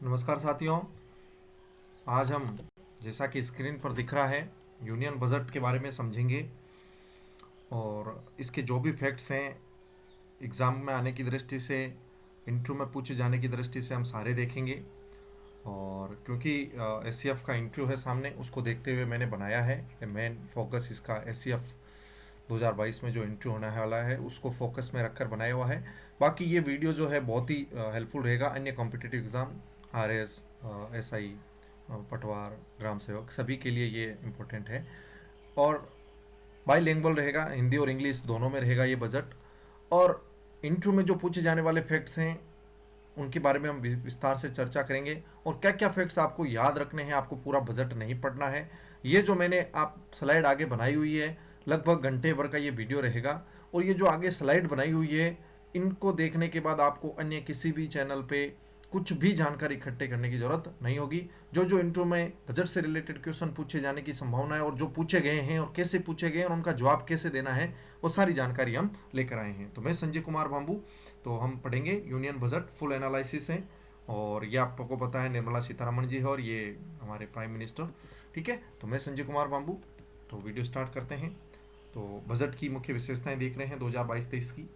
नमस्कार साथियों। आज हम, जैसा कि स्क्रीन पर दिख रहा है, यूनियन बजट के बारे में समझेंगे और इसके जो भी फैक्ट्स हैं एग्ज़ाम में आने की दृष्टि से, इंटरव्यू में पूछे जाने की दृष्टि से हम सारे देखेंगे। और क्योंकि एस का इंटरव्यू है सामने, उसको देखते हुए मैंने बनाया है मेन फोकस इसका। एस 2022 में जो इंटरव्यू होने वाला है उसको फोकस में रखकर बनाया हुआ है। बाकी ये वीडियो जो है बहुत ही हेल्पफुल रहेगा अन्य कॉम्पिटिटिव एग्ज़ाम, RS, SI, पटवार, ग्राम सेवक, सभी के लिए ये इम्पोर्टेंट है। और बाईलिंगुअल रहेगा, हिंदी और इंग्लिश दोनों में रहेगा ये बजट। और इंटरव्यू में जो पूछे जाने वाले फैक्ट्स हैं उनके बारे में हम विस्तार से चर्चा करेंगे और क्या क्या फैक्ट्स आपको याद रखने हैं। आपको पूरा बजट नहीं पढ़ना है। ये जो मैंने आप स्लाइड आगे बनाई हुई है, लगभग घंटे भर का ये वीडियो रहेगा। और ये जो आगे स्लाइड बनाई हुई है, इनको देखने के बाद आपको अन्य किसी भी चैनल पे कुछ भी जानकारी इकट्ठे करने की जरूरत नहीं होगी। जो जो इंटरव्यू में बजट से रिलेटेड क्वेश्चन पूछे जाने की संभावना है और जो पूछे गए हैं और कैसे पूछे गए और उनका जवाब कैसे देना है, वो सारी जानकारी हम लेकर आए हैं। तो मैं संजय कुमार बांबू, तो हम पढ़ेंगे यूनियन बजट फुल एनालिसिस है। और ये आपको पता है निर्मला सीतारमण जी है और ये हमारे प्राइम मिनिस्टर। ठीक है, तो मैं संजय कुमार बांबू, तो वीडियो स्टार्ट करते हैं। तो बजट की मुख्य विशेषताएं देख रहे हैं 2022-23 की,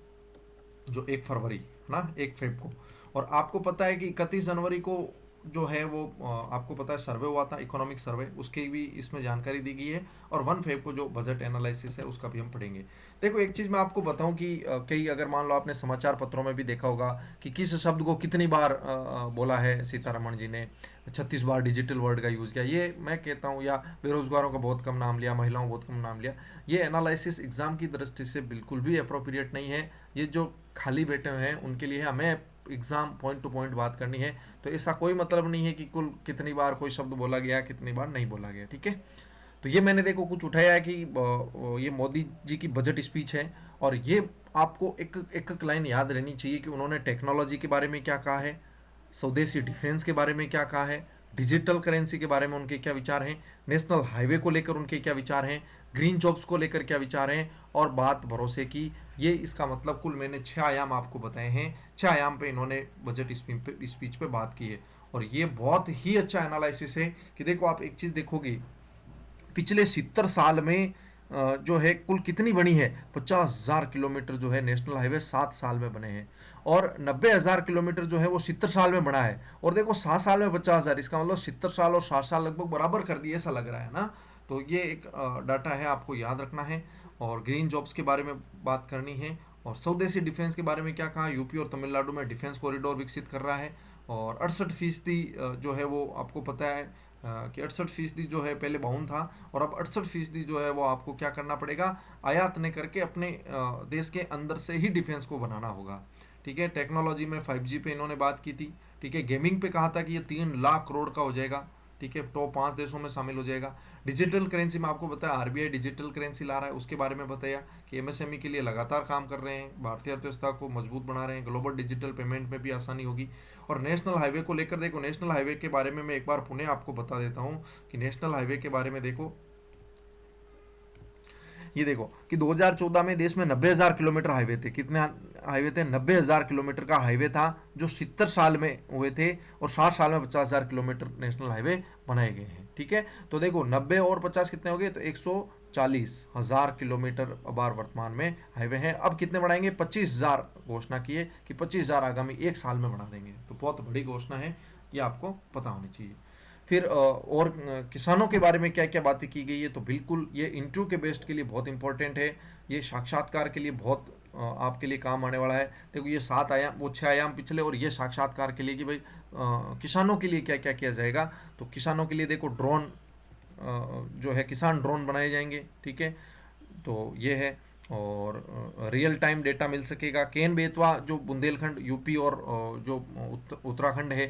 जो 1 फरवरी ना, 1 फेब को। और आपको पता है कि 31 जनवरी को जो है वो आपको पता है सर्वे हुआ था, इकोनॉमिक सर्वे, उसकी भी इसमें जानकारी दी गई है। और 1 फेब को जो बजट एनालिसिस है उसका भी हम पढ़ेंगे। देखो, एक चीज़ मैं आपको बताऊं कि कई, अगर मान लो आपने समाचार पत्रों में भी देखा होगा कि किस शब्द को कितनी बार बोला है सीतारमण जी ने। 36 बार डिजिटल वर्ड का यूज़ किया, ये मैं कहता हूँ। या बेरोजगारों का बहुत कम नाम लिया, महिलाओं बहुत कम नाम लिया। ये एनालिसिस एग्जाम की दृष्टि से बिल्कुल भी अप्रोप्रिएट नहीं है। ये जो खाली बैठे हुए हैं उनके लिए हमें एग्जाम पॉइंट टू पॉइंट बात करनी है। तो इसका कोई मतलब नहीं है कि कुल कितनी बार कोई शब्द बोला गया, कितनी बार नहीं बोला गया। ठीक है, तो ये मैंने देखो कुछ उठाया है कि ये मोदी जी की बजट स्पीच है। और ये आपको एक एक लाइन याद रहनी चाहिए कि उन्होंने टेक्नोलॉजी के बारे में क्या कहा है, स्वदेशी डिफेंस के बारे में क्या कहा है, डिजिटल करेंसी के बारे में उनके क्या विचार हैं, नेशनल हाईवे को लेकर उनके क्या विचार हैं, ग्रीन जॉब्स को लेकर क्या विचार हैं, और बात भरोसे की। ये इसका मतलब कुल मैंने 6 आयाम आपको बताए हैं। 6 आयाम पे इन्होंने बजट स्पीच पे बात की है। और ये बहुत ही अच्छा एनालिसिस है कि देखो, आप एक चीज़ देखोगे, पिछले 70 साल में जो है कुल कितनी बनी है, 50,000 किलोमीटर जो है नेशनल हाईवे 7 साल में बने हैं। और 90,000 किलोमीटर जो है वो 70 साल में बना है। और देखो, 7 साल में 50,000, इसका मतलब 70 साल और 60 साल लगभग बराबर कर दिए, ऐसा लग रहा है ना। तो ये एक डाटा है, आपको याद रखना है। और ग्रीन जॉब्स के बारे में बात करनी है। और स्वदेशी डिफेंस के बारे में क्या कहा, यूपी और तमिलनाडु में डिफेंस कॉरिडोर विकसित कर रहा है। और 68% जो है वो आपको पता है कि 68% जो है पहले 52 था, और अब 68% जो है वो आपको क्या करना पड़ेगा, आयात नहीं करके अपने देश के अंदर से ही डिफेंस को बनाना होगा। ठीक है, टेक्नोलॉजी में 5G पे इन्होंने बात की थी। ठीक है, गेमिंग पे कहा था कि ये 3 लाख करोड़ का हो जाएगा। ठीक है, टॉप 5 देशों में शामिल हो जाएगा। डिजिटल करेंसी में आपको बताया RBI डिजिटल करेंसी ला रहा है, उसके बारे में बताया कि MSME के लिए लगातार काम कर रहे हैं, भारतीय अर्थव्यवस्था को मजबूत बना रहे हैं, ग्लोबल डिजिटल पेमेंट में भी आसानी होगी। और नेशनल हाईवे को लेकर देखो, नेशनल हाईवे के बारे में मैं एक बार पुनः आपको बता देता हूँ कि नेशनल हाईवे के बारे में देखो, ये देखो कि 2014 में देश में 90,000 किलोमीटर हाईवे थे। कितने हाईवे थे? 90,000 किलोमीटर का हाईवे था, जो 70 साल में हुए थे। और 60 साल में 50,000 किलोमीटर नेशनल हाईवे बनाए गए हैं। ठीक है, तो देखो 90 और 50 कितने हो गए, तो 140,000 किलोमीटर अबार वर्तमान में हाईवे हैं। अब कितने बढ़ाएंगे? 25,000 घोषणा की है कि 25,000 आगामी 1 साल में बढ़ा देंगे। तो बहुत बड़ी घोषणा है, ये आपको पता होनी चाहिए। फिर और किसानों के बारे में क्या क्या बातें की गई है, तो बिल्कुल ये इंटरव्यू के बेस्ड के लिए बहुत इंपॉर्टेंट है। ये साक्षात्कार के लिए बहुत आपके लिए काम आने वाला है। देखो, ये 7 आयाम, वो 6 आयाम पिछले, और ये साक्षात्कार के लिए कि भाई किसानों के लिए क्या क्या किया जाएगा। तो किसानों के लिए देखो, ड्रोन जो है, किसान ड्रोन बनाए जाएंगे। ठीक है, तो ये है। और रियल टाइम डेटा मिल सकेगा। केन बेतवा जो बुंदेलखंड, यूपी और जो उत्तराखंड है,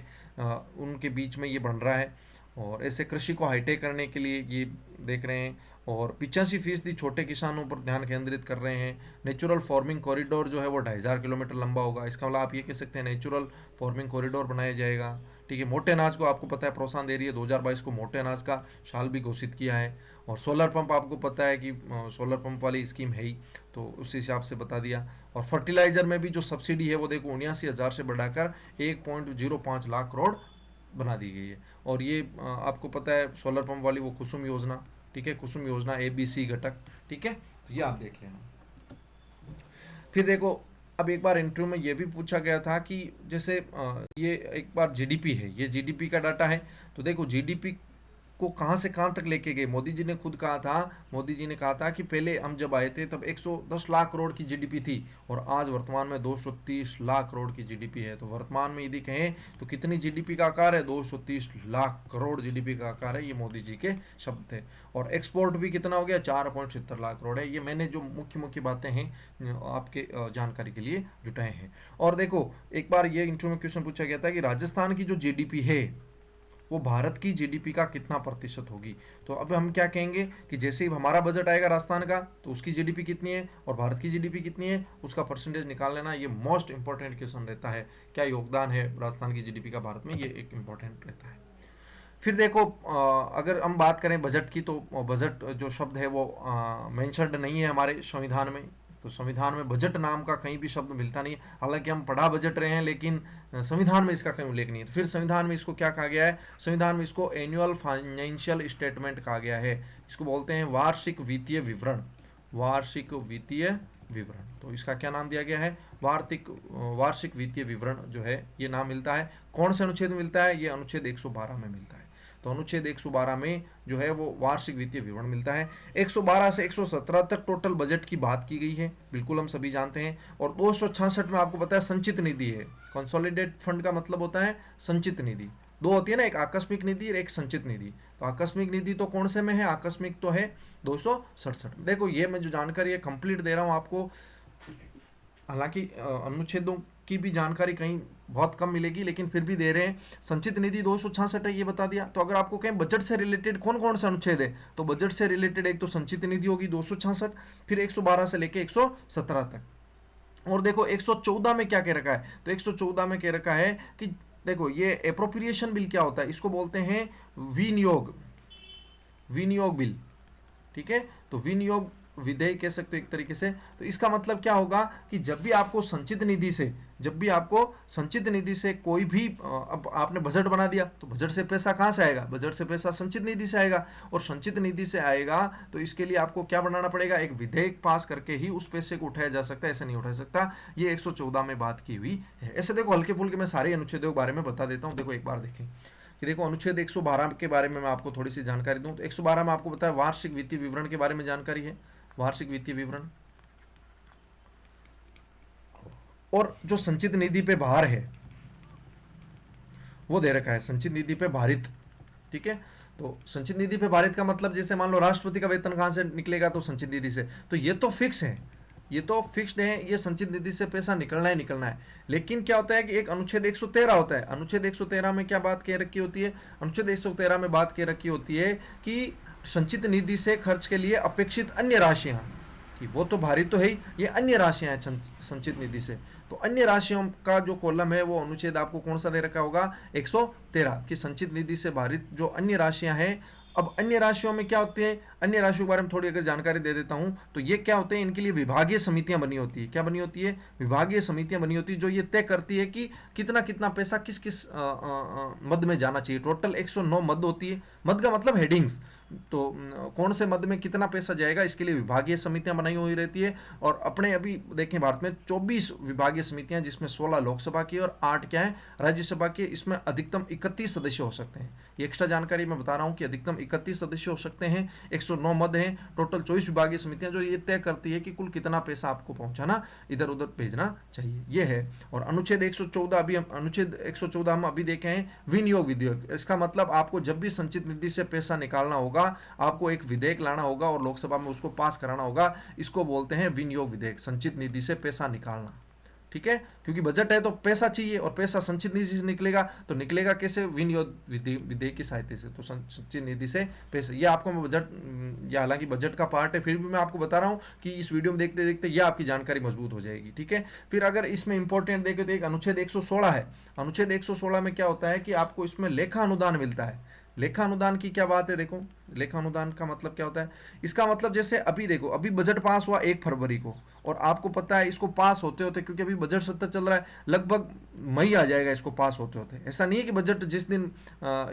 उनके बीच में ये बन रहा है। और ऐसे कृषि को हाईटेक करने के लिए ये देख रहे हैं। और 85% छोटे किसानों पर ध्यान केंद्रित कर रहे हैं। नेचुरल फार्मिंग कॉरिडोर जो है वो 2,500 किलोमीटर लंबा होगा। इसका मतलब आप ये कह सकते हैं नेचुरल फार्मिंग कॉरिडोर बनाया जाएगा। ठीक है, मोटे अनाज को आपको पता है प्रोत्साहन दे रही है, 2022 को मोटे अनाज का साल भी घोषित किया है। और सोलर पंप आपको पता है कि सोलर पंप वाली स्कीम है ही, तो उस हिसाब से बता दिया। और फर्टिलाइजर में भी जो सब्सिडी है वो देखो 79,000 से बढ़ाकर 1.05 लाख करोड़ बना दी गई है। और ये आपको पता है सोलर पंप वाली वो कुसुम योजना, ठीक है, कुसुम योजना ABC घटक, ठीक है, तो ये आप देख लेना। फिर देखो, अब एक बार इंटरव्यू में ये भी पूछा गया था कि जैसे ये एक बार जीडीपी है, ये जीडीपी का डाटा है, तो देखो जीडीपी को कहाँ से कहाँ तक लेके गए। मोदी जी ने खुद कहा था, मोदी जी ने कहा था कि पहले हम जब आए थे तब 110 लाख करोड़ की जीडीपी थी और आज वर्तमान में 230 लाख करोड़ की जीडीपी है। तो वर्तमान में यदि कहें तो कितनी जीडीपी का आकार है, 230 लाख करोड़ जीडीपी का आकार है, ये मोदी जी के शब्द थे। और एक्सपोर्ट भी कितना हो गया, 4.76 लाख करोड़ है। ये मैंने जो मुख्य मुख्य बातें हैं आपके जानकारी के लिए जुटाए हैं। और देखो, एक बार ये इंटरव्यू में क्वेश्चन पूछा गया था कि राजस्थान की जो जीडीपी है वो भारत की जीडीपी का कितना प्रतिशत होगी। तो अब हम क्या कहेंगे कि जैसे ही हमारा बजट आएगा राजस्थान का, तो उसकी जीडीपी कितनी है और भारत की जीडीपी कितनी है, उसका परसेंटेज निकाल लेना। ये मोस्ट इंपॉर्टेंट क्वेश्चन रहता है, क्या योगदान है राजस्थान की जीडीपी का भारत में, ये एक इंपॉर्टेंट रहता है। फिर देखो, अगर हम बात करें बजट की, तो बजट जो शब्द है वो मेंशन्ड नहीं है हमारे संविधान में। तो संविधान में बजट नाम का कहीं भी शब्द मिलता नहीं है, हालांकि हम पढ़ा बजट रहे हैं, लेकिन संविधान में इसका कहीं उल्लेख नहीं है। तो फिर संविधान में इसको क्या कहा गया है, संविधान में इसको एनुअल फाइनेंशियल स्टेटमेंट कहा गया है। इसको बोलते हैं वार्षिक वित्तीय विवरण, वार्षिक वित्तीय विवरण। तो इसका क्या नाम दिया गया है, वार्षिक वित्तीय विवरण जो है ये नाम मिलता है। कौन से अनुच्छेद में मिलता है, ये अनुच्छेद 112 में मिलता है। तो अनुच्छेद 112 में जो है वो वार्षिक वित्तीय विवरण मिलता है। 112 से 117 तक टोटल बजट की बात की गई है, बिल्कुल हम सभी जानते हैं। और 266 में आपको पता है संचित निधि है। कंसोलिडेट फंड का मतलब होता है संचित निधि। दो होती है ना, एक आकस्मिक निधि और एक संचित निधि। तो आकस्मिक निधि तो कौन से में है, आकस्मिक तो है 267। देखो, ये मैं जो जानकारी है कंप्लीट दे रहा हूँ आपको, हालांकि अनुच्छेदों की भी जानकारी कहीं बहुत कम मिलेगी, लेकिन फिर भी दे रहे हैं। संचित निधि 266 है, ये बता दिया। तो अगर आपको कहें बजट से रिलेटेड कौन कौन सा अनुच्छेद है, तो बजट से रिलेटेड एक तो संचित निधि होगी 266, फिर 112 से लेके 117 तक। और देखो 114 में क्या कह रखा है, तो 114 में कह रखा है कि देखो ये एप्रोप्रिएशन बिल क्या होता है, इसको बोलते हैं विनियोग, विनियोग बिल, ठीक है। तो विनियोग विधेयक कह सकते हो एक तरीके से। तो इसका मतलब क्या होगा कि जब भी आपको संचित निधि से, जब भी आपको संचित निधि से कोई भी, अब आपने बजट बना दिया तो बजट से पैसा कहाँ से आएगा, बजट से पैसा संचित निधि से आएगा। और संचित निधि से आएगा तो इसके लिए आपको क्या बनाना पड़ेगा, एक विधेयक पास करके ही उस पैसे को उठाया जा सकता है, ऐसे नहीं उठा सकता। ये 114 में बात की हुई है। ऐसे देखो हल्के फुल्के मैं सारे अनुच्छेदों के बारे में बता देता हूँ। देखो एक बार देखें कि देखो अनुच्छेद 112 के बारे में मैं आपको थोड़ी सी जानकारी दूं। तो 112 में आपको पता है वार्षिक वित्तीय विवरण के बारे में जानकारी है, वार्षिक वित्तीय विवरण। और जो संचित निधि पे भार है वो दे रखा है, संचित निधि पे भारित, ठीक है। तो संचित निधि पे भारित का मतलब जैसे मान लो राष्ट्रपति का वेतन कहां से निकलेगा, तो संचित निधि से। तो ये तो फिक्स है, ये तो फिक्स्ड है, ये संचित निधि से पैसा निकलना ही निकलना है। लेकिन क्या होता है कि एक अनुच्छेद 113 होता है। अनुच्छेद 113 में क्या बात कह रखी होती है, अनुच्छेद 113 में बात कह रखी होती है कि संचित निधि से खर्च के लिए अपेक्षित अन्य राशियां, कि वो तो भारित तो है ही, ये अन्य राशियां हैं संचित निधि से। तो अन्य राशियों का जो कॉलम है वो अनुच्छेद आपको कौन सा दे रखा होगा, 113, कि संचित निधि से भारित जो अन्य राशियां हैं। अब अन्य राशियों में क्या होते हैं, अन्य राशियों के बारे में थोड़ी अगर जानकारी दे देता हूं, तो ये क्या होते हैं, इनके लिए विभागीय समितियां बनी होती है। क्या बनी होती है, विभागीय समितियां बनी होती है, जो ये तय करती है कि कितना कितना पैसा किस किस मद में जाना चाहिए। टोटल 109 मद होती है, मद का मतलब हेडिंग्स। तो कौन से मद में कितना पैसा जाएगा, इसके लिए विभागीय समितियां बनाई हुई रहती है। और अपने अभी देखें भारत में 24 विभागीय समितियां, जिसमें 16 लोकसभा की और 8 क्या है राज्यसभा की। इसमें अधिकतम 31 सदस्य हो सकते हैं। ये एक्स्ट्रा जानकारी मैं बता रहा हूँ कि अधिकतम 31 सदस्य हो सकते हैं। 109 मद हैं, टोटल 24 विभागीय समितियां जो ये तय करती है कि कुल कितना पैसा आपको पहुंचाना, इधर उधर भेजना चाहिए, ये है। और अनुच्छेद 114 अभी हम अनुच्छेद 114 हम अभी देखे हैं, विनियोग विधेयक। इसका मतलब आपको जब भी संचित निधि से पैसा निकालना होगा, आपको एक विधेयक लाना होगा और लोकसभा में उसको पास कराना होगा। इसको बोलते हैं विनियोग विधेयक, संचित निधि से पैसा निकालना, ठीक है। क्योंकि बजट है तो पैसा चाहिए, और पैसा संचित निधि से निकलेगा, तो निकलेगा कैसे, विनियोग विधेयक की सहायता से। तो संचित निधि से पैसा, ये आपको मैं बजट, या हालांकि बजट का पार्ट है, फिर भी मैं आपको बता रहा हूँ कि इस वीडियो में देखते देखते ये आपकी जानकारी मजबूत हो जाएगी, ठीक है। फिर अगर इसमें इंपॉर्टेंट देखें तो एक अनुच्छेद 116 है। अनुच्छेद 116 में क्या होता है कि आपको इसमें लेखा अनुदान मिलता है। लेखा अनुदान की क्या बात है, देखो लेखा अनुदान का मतलब क्या होता है? इसका मतलब जैसे अभी देखो, अभी बजट पास हुआ 1 फरवरी को, और आपको पता है इसको पास होते होते, क्योंकि अभी बजट सत्र चल रहा है, लगभग मई आ जाएगा इसको पास होते होते। ऐसा नहीं है कि बजट जिस दिन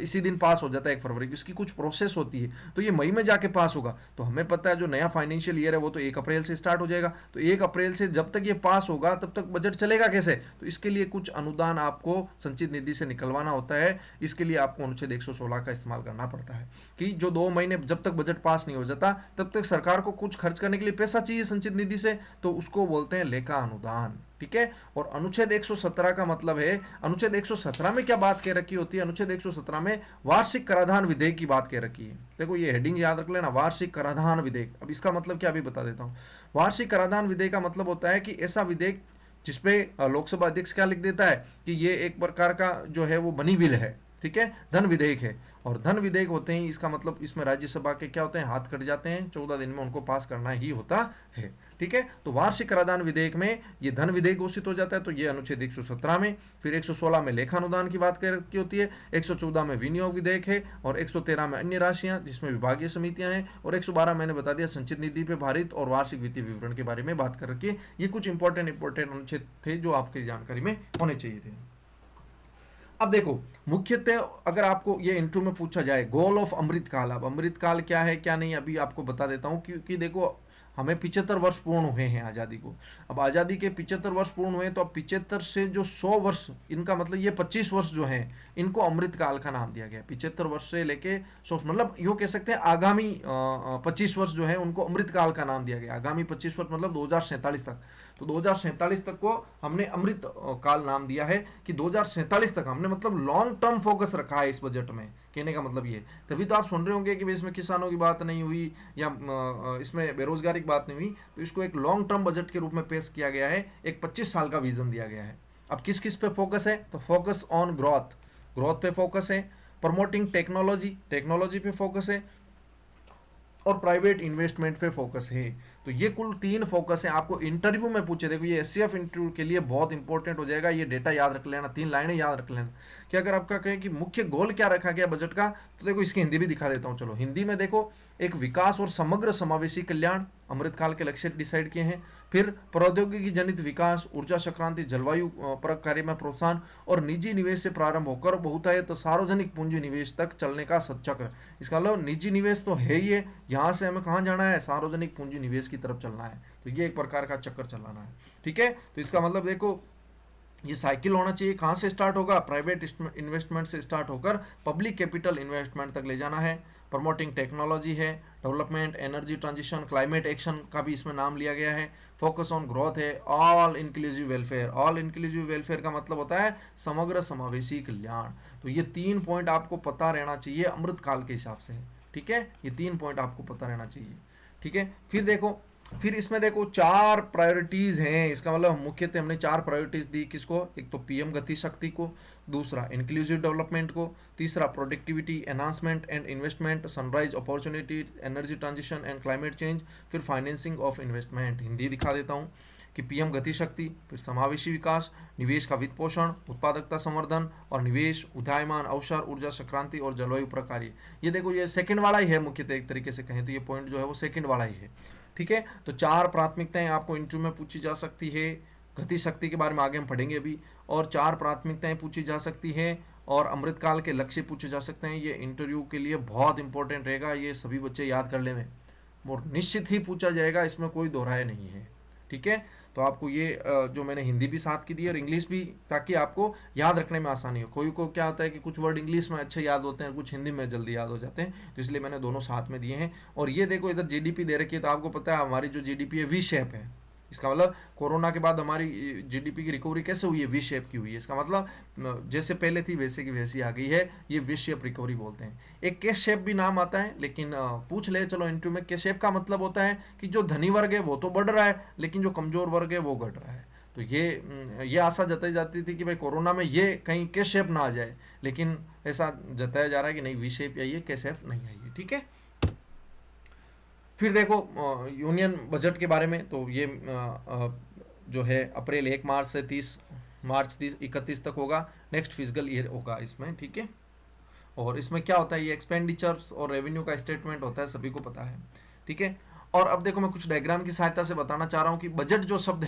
इसी दिन पास हो जाता है 1 फरवरी को, इसकी कुछ प्रोसेस होती है, तो ये मई में जाके पास होगा। तो हमें पता है जो नया फाइनेंशियल ईयर है वो तो 1 अप्रैल से स्टार्ट हो जाएगा, तो 1 अप्रैल से जब तक ये पास होगा तब तक बजट चलेगा कैसे? तो इसके लिए कुछ अनुदान आपको संचित निधि से निकलवाना होता है। इसके लिए आपको अनुच्छेद 116 का इस्तेमाल करना पड़ता है कि जो 2 महीने जब तक बजट पास नहीं हो जाता तब तक सरकार को कुछ खर्च करने के लिए पैसा चाहिए संचित निधि से, तो उसको बोलते हैं लेखा अनुदान। ठीक है। और अनुच्छेद 117 का मतलब है, अनुच्छेद 117 में क्या बात कह रखी होती है? अनुच्छेद 117 में वार्षिक कराधान विधेयक की बात कह रखी है। देखो ये हेडिंग याद रख लेना, वार्षिक कराधान विधेयक। अब इसका मतलब क्या अभी बता देता हूं। वार्षिक कराधान विधेयक का मतलब होता है कि ऐसा विधेयक जिसपे लोकसभा अध्यक्ष क्या लिख देता है कि ये एक प्रकार का जो है वो बनी बिल है, ठीक है, धन विधेयक है। और धन विधेयक होते ही इसका मतलब इसमें राज्यसभा के क्या होते हैं, हाथ कट जाते हैं, 14 दिन में उनको पास करना ही होता है। ठीक है। तो वार्षिक कराधान विधेयक में ये धन विधेयक घोषित हो जाता है, तो ये अनुच्छेद 117 में। फिर 116 में लेखा अनुदान की बात की होती है, 114 में विनियोग विधेयक है, और 113 में अन्य राशियां जिसमें विभागीय समितियां हैं, और 112 मैंने बता दिया संचित निधि पे भारित और वार्षिक वित्तीय विवरण के बारे में बात कर रखी है। ये कुछ इंपॉर्टेंट अनुच्छेद थे जो आपकी जानकारी में होने चाहिए थे। अब देखो, मुख्यतः अगर आपको ये इंटरव्यू में पूछा जाए गोल ऑफ अमृतकाल, अब अमृतकाल क्या है क्या नहीं अभी आपको बता देता हूं, क्योंकि देखो हमें 75 वर्ष पूर्ण हुए हैं आज़ादी को। अब आज़ादी के 75 वर्ष पूर्ण हुए, तो अब 75 से जो 100 वर्ष, इनका मतलब ये 25 वर्ष जो हैं इनको अमृतकाल का नाम दिया गया। 75 वर्ष से लेके 100, मतलब यूँ कह सकते हैं आगामी 25 वर्ष जो है उनको अमृतकाल का नाम दिया गया। आगामी 25 वर्ष मतलब 2047 तक। तो 2047 तक को हमने अमृत काल नाम दिया है कि 2047 तक हमने मतलब लॉन्ग टर्म फोकस रखा है इस बजट में। कहने का मतलब ये, तभी तो आप सुन रहे होंगे कि इसमें किसानों की बात नहीं हुई या इसमें बेरोजगारी की बात नहीं हुई, तो इसको एक लॉन्ग टर्म बजट के रूप में पेश किया गया है, एक 25 साल का विजन दिया गया है। अब किस किस पे फोकस है? तो फोकस ऑन ग्रोथ, ग्रोथ पे फोकस है, प्रमोटिंग टेक्नोलॉजी, टेक्नोलॉजी पे फोकस है, और प्राइवेट इन्वेस्टमेंट पे फोकस है। तो ये कुल 3 फोकस है। आपको इंटरव्यू में पूछे, देखो ये एससीएफ इंटरव्यू के लिए बहुत इंपॉर्टेंट हो जाएगा, ये डेटा याद रख लेना, 3 लाइनें याद रख लेना कि अगर आपका कहें कि मुख्य गोल क्या रखा गया बजट का, तो देखो इसकी हिंदी भी दिखा देता हूँ। चलो हिंदी में देखो, एक विकास और समग्र समावेशी कल्याण, अमृतकाल के लक्ष्य डिसाइड किए हैं। फिर प्रौद्योगिकी जनित विकास, ऊर्जा संक्रांति, जलवायु परक कार्य में प्रोत्साहन, और निजी निवेश से प्रारंभ होकर बहुतायत सार्वजनिक पूंजी निवेश तक चलने का सच्चक्र। इसका मतलब निजी निवेश तो है ही है, यहाँ से हमें कहाँ जाना है, सार्वजनिक पूंजी निवेश की तरफ चलना है। तो ये एक प्रकार का चक्कर चलाना है। ठीक है। तो इसका मतलब देखो ये साइकिल होना चाहिए, कहाँ से स्टार्ट होगा, प्राइवेट इन्वेस्टमेंट से स्टार्ट होकर पब्लिक कैपिटल इन्वेस्टमेंट तक ले जाना है। प्रमोटिंग टेक्नोलॉजी है, development, energy transition, climate action का भी इसमें नाम लिया गया है। फोकस ऑन ग्रोथ है, all inclusive welfare, all inclusive welfare का मतलब होता है समग्र समावेशी कल्याण। तो ये 3 पॉइंट आपको पता रहना चाहिए अमृतकाल के हिसाब से। ठीक है, ये 3 पॉइंट आपको पता रहना चाहिए। ठीक है। फिर देखो, फिर इसमें देखो 4 प्रायोरिटीज हैं। इसका मतलब मुख्यतः हमने 4 प्रायोरिटीज दी, किसको? एक तो पीएम गति शक्ति को, दूसरा इंक्लूसिव डेवलपमेंट को, तीसरा productivity enhancement and investment, sunrise opportunity, energy transition and climate change, फिर फाइनेंसिंग ऑफ इन्वेस्टमेंट। हिंदी दिखा देता हूँ कि पीएम गति शक्ति, फिर समावेशी विकास, निवेश का वित्त पोषण, उत्पादकता संवर्धन और निवेश, उदयमान अवसर, ऊर्जा संक्रांति और जलवायु प्रकार्य। ये देखो ये सेकंड वाला ही है, मुख्यतः एक तरीके से कहें तो ये पॉइंट जो है वो सेकंड वाला ही है। ठीक है। तो 4 प्राथमिकताएं आपको इंटरव्यू में पूछी जा सकती है। गति शक्ति के बारे में आगे हम पढ़ेंगे अभी, और 4 प्राथमिकताएं पूछी जा सकती है, और अमृतकाल के लक्ष्य पूछे जा सकते हैं। ये इंटरव्यू के लिए बहुत इंपॉर्टेंट रहेगा, ये सभी बच्चे याद कर लें, और निश्चित ही पूछा जाएगा, इसमें कोई दोहराए नहीं है। ठीक है। तो आपको ये जो मैंने हिंदी भी साथ की दी और इंग्लिश भी, ताकि आपको याद रखने में आसानी हो। कोई को क्या होता है कि कुछ वर्ड इंग्लिश में अच्छे याद होते हैं, कुछ हिंदी में जल्दी याद हो जाते हैं, तो इसलिए मैंने दोनों साथ में दिए हैं। और ये देखो इधर जीडीपी दे रखी है, तो आपको पता है हमारी जो जीडीपी है वी शेप है। इसका मतलब कोरोना के बाद हमारी जीडीपी की रिकवरी कैसे हुई है? वी शेप की हुई है। इसका मतलब जैसे पहले थी वैसे की वैसी आ गई है, ये वी शेप रिकवरी बोलते हैं। एक के शेप भी नाम आता है, लेकिन पूछ ले चलो इंटरव्यू में। के शेप का मतलब होता है कि जो धनी वर्ग है वो तो बढ़ रहा है, लेकिन जो कमजोर वर्ग है वो घट रहा है। तो ये आशा जताई जाती थी कि भाई कोरोना में ये कहीं के शेप ना आ जाए, लेकिन ऐसा जताया जा रहा है कि नहीं, वी शेप आई है, के शेप नहीं आई है। ठीक है। फिर देखो यूनियन बजट के बारे में, तो ये जो है अप्रैल 1 मार्च से 30 मार्च 31 तक होगा, नेक्स्ट फिजिकल ईयर होगा इसमें। ठीक है। और इसमें क्या होता है, ये एक्सपेंडिचर्स और रेवेन्यू का स्टेटमेंट होता है, सभी को पता है, ठीक है। और अब देखो मैं कुछ डायग्राम की सहायता से बताना चाह रहा हूँ कि बजट जो शब्द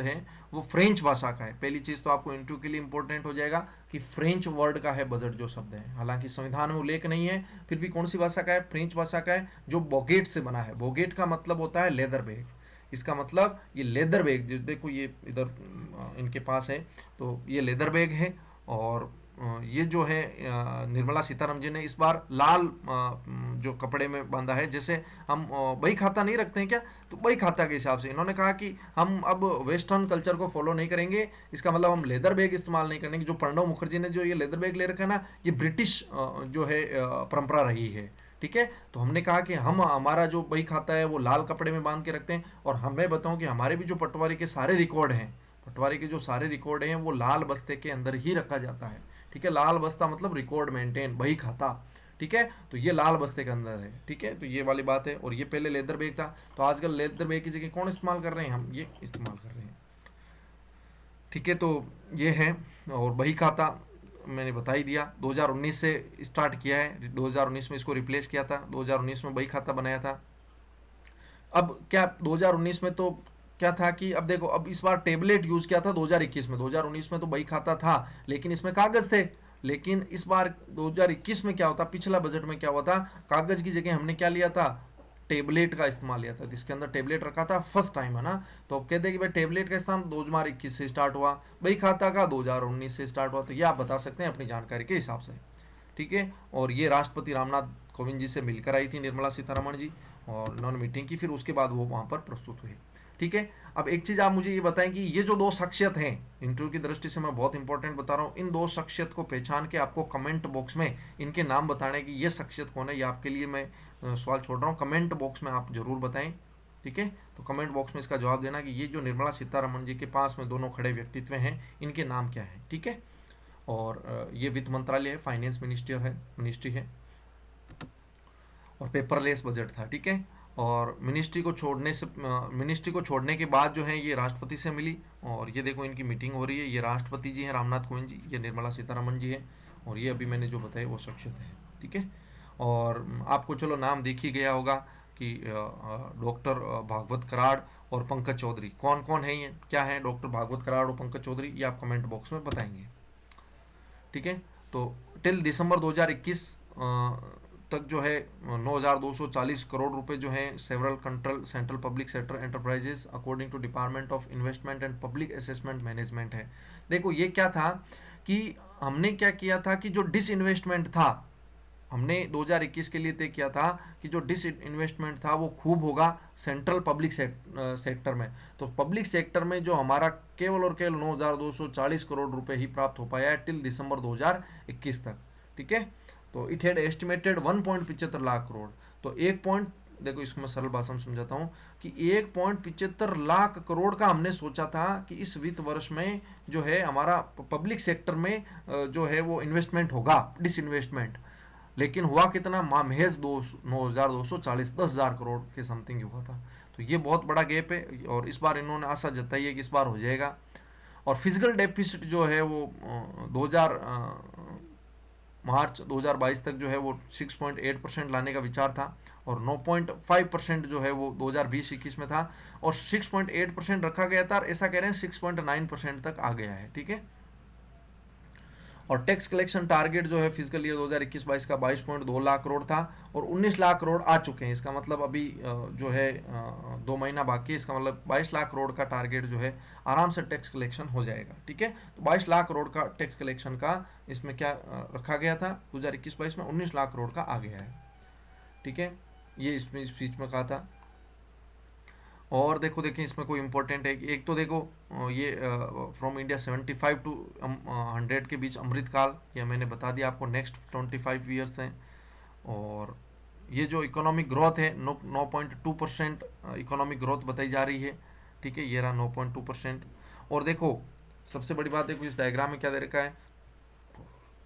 है वो फ्रेंच भाषा का है। पहली चीज़ तो आपको इंटरव्यू के लिए इंपॉर्टेंट हो जाएगा कि फ्रेंच वर्ड का है बजट जो शब्द है, हालांकि संविधान में उल्लेख नहीं है, फिर भी कौन सी भाषा का है, फ्रेंच भाषा का है, जो बोगेट से बना है। बोगेट का मतलब होता है लेदर बैग, इसका मतलब ये लेदर बैग जो देखो ये इधर इनके पास है, तो ये लेदर बैग है। और ये जो है निर्मला सीतारमण जी ने इस बार लाल जो कपड़े में बांधा है, जैसे हम बही खाता नहीं रखते हैं क्या, तो बही खाता के हिसाब से इन्होंने कहा कि हम अब वेस्टर्न कल्चर को फॉलो नहीं करेंगे, इसका मतलब हम लेदर बैग इस्तेमाल नहीं करेंगे। जो प्रणब मुखर्जी ने जो ये लेदर बैग ले रखा है ना, ये ब्रिटिश जो है परंपरा रही है, ठीक है। तो हमने कहा कि हम हमारा जो बही खाता है वो लाल कपड़े में बांध के रखते हैं। और हमें बताऊं कि हमारे भी जो पटवारी के सारे रिकॉर्ड हैं, पटवारी के जो सारे रिकॉर्ड हैं वो लाल बस्ते के अंदर ही रखा जाता है, ठीक है। लाल बस्ता मतलब रिकॉर्ड मेंटेन, बही खाता, ठीक है। तो ये लाल बस्ते के अंदर है, ठीक है। तो ये वाली बात है। और ये पहले लेदर बैग था, तो आजकल लेदर बैग की जगह कौन इस्तेमाल कर रहे हैं, हम ये इस्तेमाल कर रहे हैं, ठीक है। तो ये है। और बही खाता मैंने बता ही दिया, 2019 से स्टार्ट किया है, 2019 में इसको रिप्लेस किया था, 2019 में बही खाता बनाया था। अब क्या 2019 में तो क्या था कि अब देखो, अब इस बार टेबलेट यूज किया था 2021 में, 2019 में तो बही खाता था लेकिन इसमें कागज थे। लेकिन इस बार 2021 में क्या होता, पिछला बजट में क्या हुआ था, कागज की जगह हमने क्या लिया था, टेबलेट का इस्तेमाल लिया था, जिसके अंदर टेबलेट रखा था, फर्स्ट टाइम है ना। तो अब कहते हैं कि भाई टेबलेट का इस्तेमाल 2021 से स्टार्ट हुआ, बही खाता का 2019 से स्टार्ट हुआ। तो ये आप बता सकते हैं अपनी जानकारी के हिसाब से, ठीक है। और ये राष्ट्रपति रामनाथ कोविंद जी से मिलकर आई थी निर्मला सीतारमण जी, और उन्होंने मीटिंग की, फिर उसके बाद वो वहाँ पर प्रस्तुत हुई, ठीक है। अब एक चीज़ आप मुझे ये बताएं कि ये जो दो शख्सियत हैं, इंटरव्यू की दृष्टि से मैं बहुत इंपॉर्टेंट बता रहा हूँ, इन दो शख्सियत को पहचान के आपको कमेंट बॉक्स में इनके नाम बताने की, ये शख्सियत कौन है, ये आपके लिए मैं सवाल छोड़ रहा हूँ, कमेंट बॉक्स में आप जरूर बताएं, ठीक है। तो कमेंट बॉक्स में इसका जवाब देना कि ये जो निर्मला सीतारमण जी के पास में दोनों खड़े व्यक्तित्व हैं, इनके नाम क्या है, ठीक है। और ये वित्त मंत्रालय है, फाइनेंस मिनिस्ट्री है, और पेपरलेस बजट था, ठीक है। और मिनिस्ट्री को छोड़ने के बाद जो है ये राष्ट्रपति से मिली, और ये देखो इनकी मीटिंग हो रही है, ये राष्ट्रपति जी हैं रामनाथ कोविंद जी, ये निर्मला सीतारमण जी हैं, और ये अभी मैंने जो बताया वो शख्सियत है, ठीक है। और आपको चलो नाम दिख ही गया होगा कि डॉक्टर भागवत कराड़ और पंकज चौधरी, कौन कौन है ये, क्या है डॉक्टर भागवत कराड़ और पंकज चौधरी, ये आप कमेंट बॉक्स में बताएंगे, ठीक है। तो टिल दिसंबर 2021 तक जो है 9,240 करोड़ रुपए जो है central public sector enterprises according to department of investment and public assessment management है। देखो ये क्या था कि हमने क्या किया था कि जो डिसइन्वेस्टमेंट था, हमने 2021 के लिए तय किया था कि जो डिस इन्वेस्टमेंट था वो खूब होगा सेंट्रल पब्लिक सेक्टर में। तो पब्लिक सेक्टर में जो हमारा केवल और केवल 9,240 करोड़ रुपए ही प्राप्त हो पाया है टिल दिसंबर 2021 तक, ठीक है। तो it had estimated 1.75 lakh crore. तो एक पॉइंट, देखो इसको मैं सरल भाषा में समझाता हूँ कि 1.75 लाख करोड़ का हमने सोचा था कि इस वित्त वर्ष में जो है हमारा पब्लिक सेक्टर में जो है वो इन्वेस्टमेंट होगा, डिस इन्वेस्टमेंट। लेकिन हुआ कितना, महज 9,240, 10,000 करोड़ के समथिंग हुआ था। तो ये बहुत बड़ा गैप है, और इस बार इन्होंने आशा जताई है कि इस बार हो जाएगा। और फिजिकल डेफिसिट जो है वो 2000 मार्च 2022 तक जो है वो 6.8% लाने का विचार था, और 9.5% जो है वो 2020-21 में था, और 6.8% रखा गया था, और ऐसा कह रहे हैं 6.9% तक आ गया है, ठीक है। और टैक्स कलेक्शन टारगेट जो है फिजिकल ईयर 2021-22 का 22.2 लाख करोड़ था, और 19 लाख करोड़ आ चुके हैं। इसका मतलब अभी जो है 2 महीना बाकी है, इसका मतलब 22 लाख करोड़ का टारगेट जो है आराम से टैक्स कलेक्शन हो जाएगा, ठीक है। तो 22 लाख करोड़ का टैक्स कलेक्शन का इसमें क्या रखा गया था 2021-22 में, 19 लाख करोड़ का आ गया है, ठीक है। ये इसमें स्पीच में कहा था। और देखो देखें इसमें कोई इंपॉर्टेंट है, एक तो देखो ये फ्रॉम इंडिया 75 टू 100 के बीच अमृतकाल, ये मैंने बता दिया आपको, नेक्स्ट 25 ईयर्स हैं। और ये जो इकोनॉमिक ग्रोथ है 9.2% इकोनॉमिक ग्रोथ बताई जा रही है, ठीक है। ये रहा 9.2%। और देखो सबसे बड़ी बात देखो इस डायग्राम में क्या दे रखा है,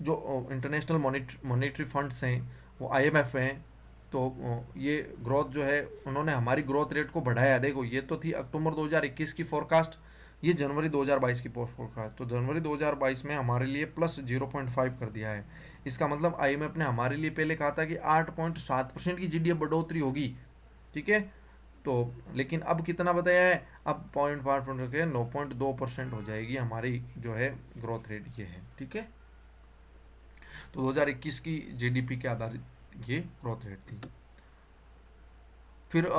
जो इंटरनेशनल मॉनेटरी फंड्स हैं वो IMF हैं, तो ये ग्रोथ जो है उन्होंने हमारी ग्रोथ रेट को बढ़ाया। देखो ये तो थी अक्टूबर 2021 की फोरकास्ट ये जनवरी 2022 की पोस्ट का है, तो जनवरी 2022 में हमारे लिए प्लस 0.5 कर दिया है। इसका मतलब आईएमएफ ने हमारे लिए पहले कहा था कि 8.7% की जीडीपी बढ़ोतरी होगी, ठीक है। तो लेकिन अब कितना बताया है, अब 0.5% के 9.2% हो जाएगी हमारी जो है ग्रोथ रेट, ये है, ठीक है। तो 2021 की जीडीपी के आधारित ये ग्रोथ रेट थी। फिर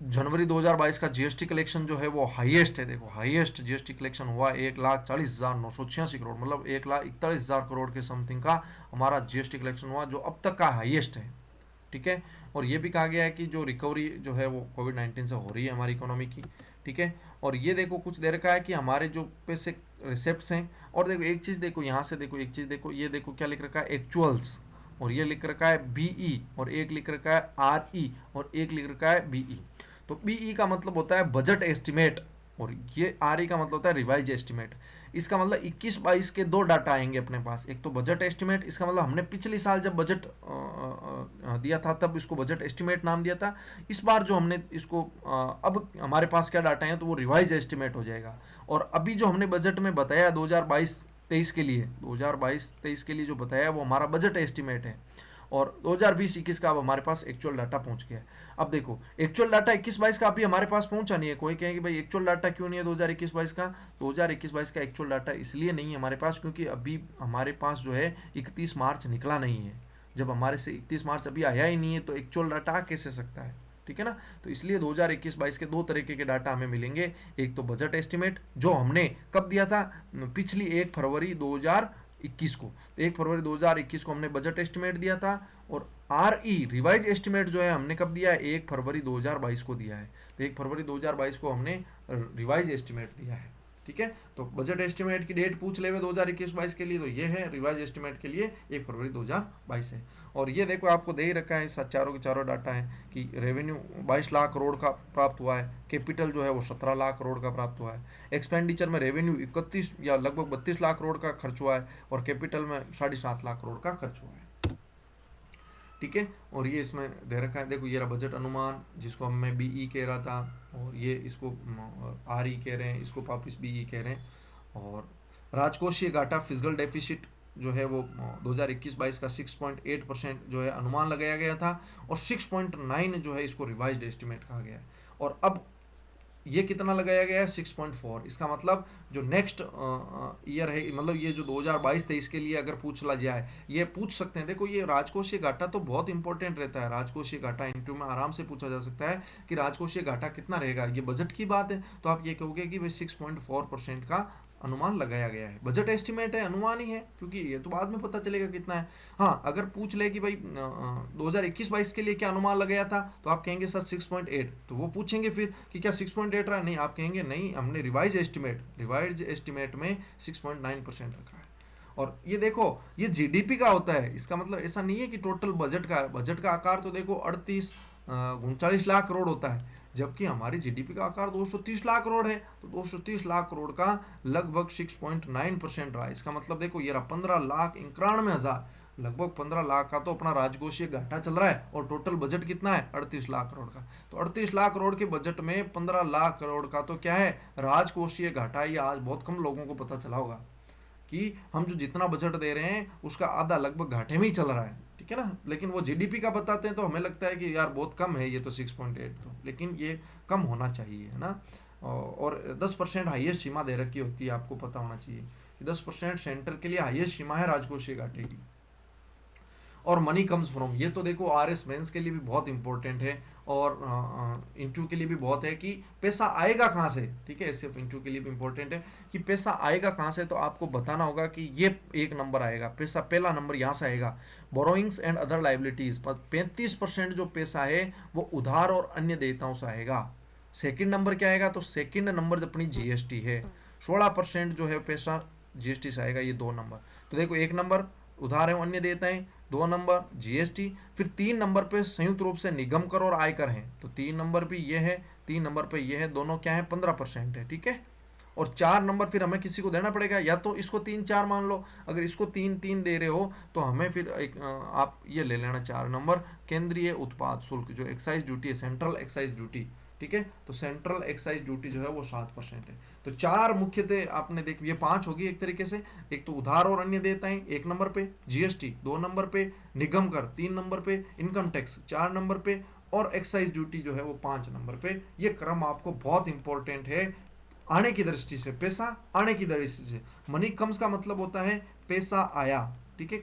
जनवरी 2022 का जीएसटी कलेक्शन जो है वो हाईएस्ट है। देखो हाईएस्ट जीएसटी कलेक्शन हुआ 1,40,986 करोड़, मतलब 1,41,000 करोड़ के समथिंग का हमारा जीएसटी कलेक्शन हुआ, जो अब तक का हाईएस्ट है, ठीक है। और ये भी कहा गया है कि जो रिकवरी जो है वो कोविड-19 से हो रही है हमारी इकोनॉमी की, ठीक है। और ये देखो कुछ देर का है कि हमारे जो पैसे रिसेप्ट्स हैं, और देखो एक चीज़ देखो यहाँ से, देखो एक चीज़ देखो, ये देखो क्या लिख रखा है, एक्चुअल्स, और ये लिख रखा है बीई, और एक लिख रखा है आरई, और एक लिख रखा है बीई। तो बीई का मतलब होता है बजट एस्टिमेट, और ये आरई का मतलब होता है रिवाइज एस्टिमेट। इसका मतलब 21-22 के दो डाटा आएंगे अपने पास, एक तो बजट एस्टिमेट, इसका मतलब हमने पिछले साल जब बजट दिया था तब इसको बजट एस्टिमेट नाम दिया था। इस बार जो हमने इसको अब हमारे पास क्या डाटा है तो वो रिवाइज एस्टिमेट हो जाएगा। और अभी जो हमने बजट में बताया 2022-23 के लिए, 2022-23 के लिए जो बताया वो हमारा बजट एस्टिमेट है, और 2020-21 का अब हमारे पास एक्चुअल डाटा पहुंच गया है। अब देखो एक्चुअल डाटा 21-22 का अभी हमारे पास पहुंचा नहीं है। कोई कहे कि भाई एक्चुअल डाटा क्यों नहीं है 2021-22 का, 2021-22 का एक्चुअल डाटा इसलिए नहीं है हमारे पास क्योंकि अभी हमारे पास जो है 31 मार्च निकला नहीं है। जब हमारे से 31 मार्च अभी आया ही नहीं है तो एक्चुअल डाटा आ कैसे सकता है, ठीक है ना। तो इसलिए 2021-22 के दो तरीके के डाटा हमें मिलेंगे, एक तो बजट एस्टिमेट जो हमने कब दिया था, पिछली 1 फरवरी 2021 को, तो 1 फरवरी 2021 को हमने बजट एस्टिमेट दिया था। और आरई रिवाइज एस्टिमेट जो है हमने कब दिया है, 1 फरवरी 2022 को दिया है। तो 1 फरवरी 2022 को हमने रिवाइज एस्टिमेट दिया है, ठीक है। तो बजट एस्टिमेट की डेट पूछ ले 2021-22 के लिए, तो ये है रिवाइज एस्टिमेट के लिए 1 फरवरी 2022 है। और ये देखो आपको दे ही रखा है, चारों के चारों डाटा है कि रेवेन्यू 22 लाख करोड़ का प्राप्त हुआ है, कैपिटल जो है वो 17 लाख करोड़ का प्राप्त हुआ है, एक्सपेंडिचर में रेवेन्यू 31 या लगभग 32 लाख करोड़ का खर्च हुआ है, और कैपिटल में 7.5 लाख करोड़ का खर्च हुआ है, ठीक है। और ये इसमें दे रखा है, देखो ये रहा बजट अनुमान जिसको हम मैं बीई कह रहा था, और ये इसको आरई कह रहे हैं, इसको वापिस बीई कह रहे हैं। और राजकोषीय घाटा फिजिकल डेफिसिट जो है वो 2021-22 का 6.8% जो है अनुमान लगाया गया था, और 6.9 जो है इसको रिवाइज्ड एस्टिमेट कहा गया है। और अब ये कितना लगाया गया है, 6.4। इसका मतलब जो नेक्स्ट ईयर है, मतलब ये जो 2022-23 के लिए अगर पूछ ला जाए, ये पूछ सकते हैं। देखो ये राजकोषीय घाटा तो बहुत इंपॉर्टेंट रहता है, राजकोषीय घाटा इंटरव्यू में आराम से पूछा जा सकता है कि राजकोषीय घाटा कितना रहेगा। ये बजट की बात है तो आप ये कहोगे कि भाई 6.4% का अनुमान लगाया गया है। बजट एस्टिमेट है, अनुमान ही है, क्योंकि ये तो बाद में पता चलेगा कितना है। हाँ, अगर पूछ ले कि भाई 2021-22 के लिए क्या अनुमान लगाया था, तो आप कहेंगे सर 6.8, तो वो पूछेंगे फिर कि क्या 6.8 रहा, नहीं आप कहेंगे नहीं हमने रिवाइज एस्टिमेट में 6.9% रखा है। और ये देखो ये जीडीपी का होता है, इसका मतलब ऐसा नहीं है कि टोटल बजट का आकार तो देखो 39 लाख करोड़ होता है, जबकि हमारी जीडीपी का आकार 230 लाख करोड़ है। तो 230 लाख करोड़ का लगभग 6.9% रहा। इसका मतलब देखो ये रहा 15,91,000, लगभग 15 लाख का तो अपना राजकोषीय घाटा चल रहा है, और टोटल बजट कितना है 38 लाख करोड़ का। तो 38 लाख करोड़ के बजट में 15 लाख करोड़ का तो क्या है, राजकोषीय घाटा। ये आज बहुत कम लोगों को पता चला होगा कि हम जो जितना बजट दे रहे हैं उसका आधा लगभग घाटे में ही चल रहा है, ठीक है ना। लेकिन वो जीडीपी का बताते हैं तो हमें लगता है कि यार बहुत कम है ये तो 6.8, तो लेकिन ये कम होना चाहिए, है ना। और 10% हाईएस्ट सीमा दे रखी होती है, आपको पता होना चाहिए कि 10% सेंटर के लिए हाईएस्ट सीमा है राजकोषीय घाटे की। और मनी कम्स फ्रॉम, ये तो देखो आरएस मेंस के लिए भी बहुत इंपॉर्टेंट है, और इंटरव्यू के लिए भी बहुत है कि पैसा आएगा कहाँ से, ठीक है। सिर्फ इंटरव्यू के लिए भी इंपॉर्टेंट है कि पैसा आएगा कहाँ से, तो आपको बताना होगा कि ये एक नंबर आएगा, पैसा पहला नंबर यहाँ से आएगा, बोरोइंग्स एंड अदर लाइबिलिटीज, 35% जो पैसा है वो उधार और अन्य देयताओं से आएगा। सेकंड नंबर क्या आएगा, तो सेकंड नंबर अपनी जीएसटी है, 16% जो है पैसा जीएसटी से आएगा, ये 2 नंबर। तो देखो 1 नंबर उधार एवं अन्य देयताएं, 2 नंबर जीएसटी, फिर 3 नंबर पे संयुक्त रूप से निगम कर और आयकर हैं, तो 3 नंबर पे ये है, 3 नंबर पे ये है, दोनों क्या है 15% है, ठीक है। और 4 नंबर फिर हमें किसी को देना पड़ेगा, या तो इसको 3-4 मान लो, अगर इसको 3-3 दे रहे हो तो हमें फिर एक आप ये ले लेना 4 नंबर केंद्रीय उत्पाद शुल्क, जो एक्साइज ड्यूटी है, सेंट्रल एक्साइज ड्यूटी, ठीक है। तो सेंट्रल एक्साइज ड्यूटी जो है वो 7% है। तो चार मुख्यतः आपने देख, ये पांच होगी एक तरीके से। एक तो उधार और अन्य देयताएं एक नंबर पे, जीएसटी दो नंबर पे, निगम कर तीन नंबर पे, इनकम टैक्स चार नंबर पे, और एक्साइज ड्यूटी जो है वो 5 नंबर पे। ये क्रम आपको बहुत इंपॉर्टेंट है आने की दृष्टि से। पैसा आने की दृष्टि से, मनी कम्स का मतलब होता है पैसा आया, ठीक है।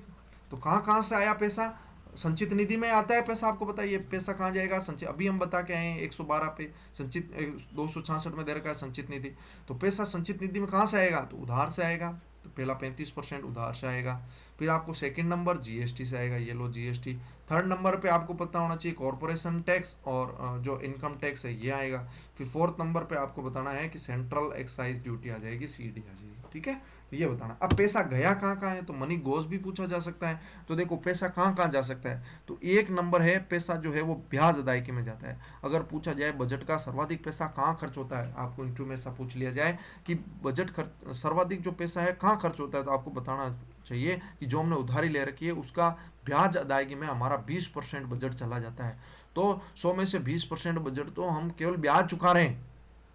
तो कहाँ कहाँ से आया पैसा? संचित निधि में आता है पैसा, आपको बताइए पैसा कहाँ जाएगा? संचित, अभी हम बता के आए हैं 112 पे संचित, 266 में दे रखा है संचित निधि। तो पैसा संचित निधि में कहाँ से आएगा? तो उधार से आएगा। तो पहला 35% उधार से आएगा। फिर आपको सेकंड नंबर जीएसटी से आएगा, ये लो जीएसटी। थर्ड नंबर पे आपको पता होना चाहिए कॉरपोरेशन टैक्स और जो इनकम टैक्स है ये आएगा। फिर फोर्थ नंबर पे आपको बताना है कि सेंट्रल एक्साइज ड्यूटी आ जाएगी, सीडी आ जाएगी, ठीक है। तो ये बताना। अब पैसा गया कहाँ कहाँ है, तो मनी गोज भी पूछा जा सकता है। तो देखो पैसा कहाँ कहाँ जा सकता है, तो एक नंबर है पैसा जो है वो ब्याज अदायगी में जाता है। अगर पूछा जाए बजट का सर्वाधिक पैसा कहाँ खर्च होता है, आपको इंटरव्यू में ऐसा पूछ लिया जाए कि बजट खर्च सर्वाधिक जो पैसा है कहाँ खर्च होता है, तो आपको बताना चाहिए कि जो हमने उधारी ले रखी है उसका ब्याज अदायगी में हमारा 20% बजट चला जाता है। तो 100 में से 20% बजट तो हम केवल ब्याज चुका रहे हैं,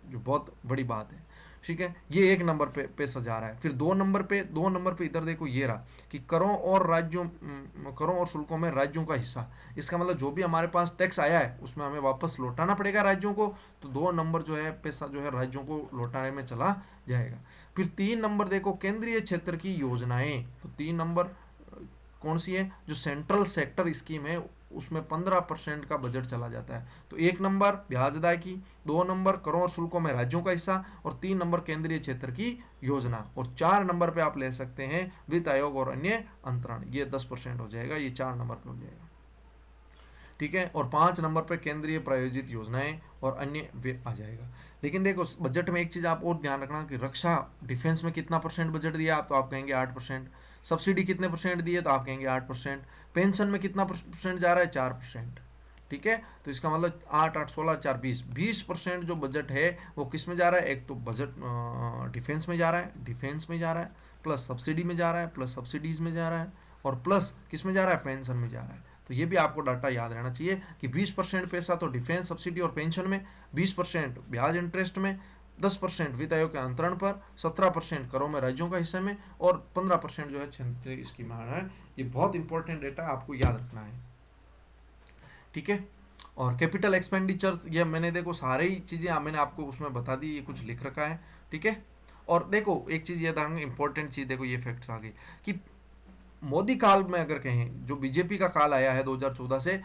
जो बहुत बड़ी बात है, ठीक है। ये एक नंबर पे पैसा जा रहा है। फिर दो नंबर पे इधर देखो ये रहा कि करों और राज्यों करों और शुल्कों में राज्यों का हिस्सा। इसका मतलब जो भी हमारे पास टैक्स आया है उसमें हमें वापस लौटाना पड़ेगा राज्यों को। तो दो नंबर जो है पैसा जो है राज्यों को लौटाने में चला जाएगा। फिर तीन नंबर देखो केंद्रीय क्षेत्र की योजनाएं। तो तीन नंबर कौन सी है? जो सेंट्रल सेक्टर स्कीम है उसमें 15% का बजट चला जाता है। तो एक नंबर ब्याज अदायगी, दो नंबर करों और शुल्कों में राज्यों का हिस्सा, और तीन नंबर केंद्रीय क्षेत्र की योजना, और चार नंबर पे आप ले सकते हैं वित्त आयोग और अन्य अंतरण, ये 10% हो जाएगा, ये 4 नंबर पे हो जाएगा, ठीक है। और 5 नंबर पे केंद्रीय प्रायोजित योजनाएं और अन्य वे आ जाएगा। लेकिन देखो बजट में एक चीज आप और ध्यान रखना कि रक्षा डिफेंस में कितना परसेंट बजट दिया आप, तो आप कहेंगे 8%। सब्सिडी कितने परसेंट दिए, तो आप कहेंगे 8%। पेंशन में कितना परसेंट जा रहा है, 4%, ठीक है। तो इसका मतलब 8 8 16 4 20% जो बजट है वो किस में जा रहा है? एक तो बजट डिफेंस में जा रहा है, प्लस सब्सिडी में जा रहा है, प्लस सब्सिडीज में जा रहा है, और प्लस किस में जा रहा है? पेंशन में जा रहा है। तो ये भी आपको डाटा याद रहना चाहिए कि 20% पैसा तो डिफेंस सब्सिडी और पेंशन में, 20% ब्याज इंटरेस्ट में, 10% वित्त आयोग के अंतरण पर, 17% करों में राज्यों का हिस्से में, और 15% जो है क्षेत्रीय स्कीम है। ये बहुत इंपॉर्टेंट डेटा आपको याद रखना है, ठीक है। और कैपिटल एक्सपेंडिचर, ये मैंने देखो सारी ही चीजें मैंने आपको उसमें बता दी, ये कुछ लिख रखा है, ठीक है। और देखो एक चीज ये ध्यान, इंपॉर्टेंट चीज देखो, ये फैक्ट्स आ गई कि मोदी काल में अगर कहें, जो बीजेपी का काल आया है 2014 से,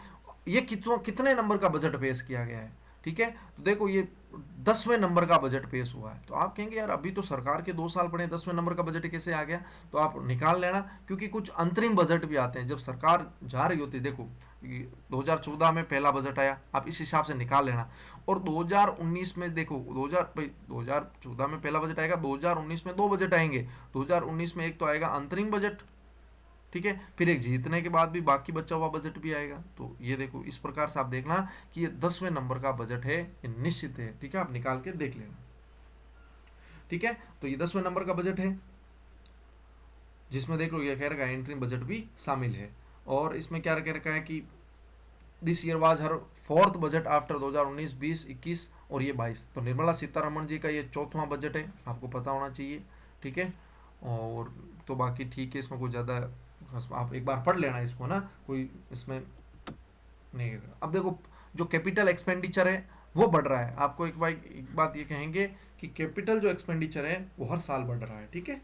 ये कितने नंबर का बजट पेश किया गया है, ठीक है। तो देखो ये 10वें नंबर का बजट पेश हुआ है। तो आप कहेंगे यार अभी तो सरकार के 2 साल पड़े, 10वें नंबर का बजट कैसे आ गया? तो आप निकाल लेना, क्योंकि कुछ अंतरिम बजट भी आते हैं जब सरकार जा रही होती है। देखो 2014 में पहला बजट आया, आप इस हिसाब से निकाल लेना। और 2019 में देखो 2014 में पहला बजट आएगा, 2019 में 2 बजट आएंगे। 2019 में एक तो आएगा अंतरिम बजट, ठीक है, फिर एक जीतने के बाद भी बाकी बचा हुआ बजट भी आएगा। तो ये देखो इस प्रकार से आप देखना कि ये 10वें नंबर का बजट है, ये निश्चित है, ठीक है, आप निकाल के देख लेना, ठीक है। तो ये 10वें नंबर का बजट है, जिसमें देख लो ये कह रखा है इंटरिम बजट भी शामिल है। और इसमें क्या कह रखा है कि this year was her fourth budget after 2019, 20, 21 और ये 22। तो निर्मला सीतारमण जी का ये चौथवां बजट है, आपको पता होना चाहिए, ठीक है। और तो बाकी ठीक है, इसमें कोई ज़्यादा आप एक बार पढ़ लेना इसको ना, कोई इसमें नहीं है। अब देखो जो कैपिटल एक्सपेंडिचर है वो बढ़ रहा है। आपको एक बात ये कहेंगे कि कैपिटल जो एक्सपेंडिचर है वो हर साल बढ़ रहा है, ठीक है।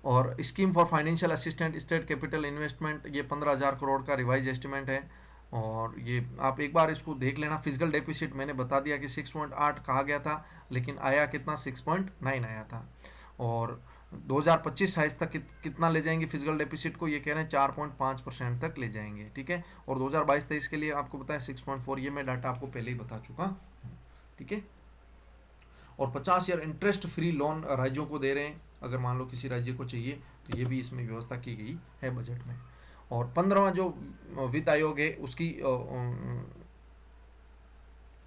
और scheme for financial assistant state capital investment, ये 15,000 करोड़ का रिवाइज एस्टिमेट है। और ये आप एक बार इसको देख लेना। फिजिकल डेफिसिट मैंने बता दिया कि 6.8 कहा गया था, लेकिन आया कितना? 6.9 आया था। और 2025-26 तक कितना ले जाएंगे फिजिकल डेफिसिट को? ये कह रहे हैं 4.5% तक ले जाएंगे, ठीक है। और 2022-23 के लिए आपको बताया 6.4, ये मैं डाटा आपको पहले ही बता चुका, ठीक है। और 50 ईयर इंटरेस्ट फ्री लोन राज्यों को दे रहे हैं, अगर मान लो किसी राज्य को चाहिए, तो ये भी इसमें व्यवस्था की गई है बजट में। और 15वां जो वित्त आयोग है उसकी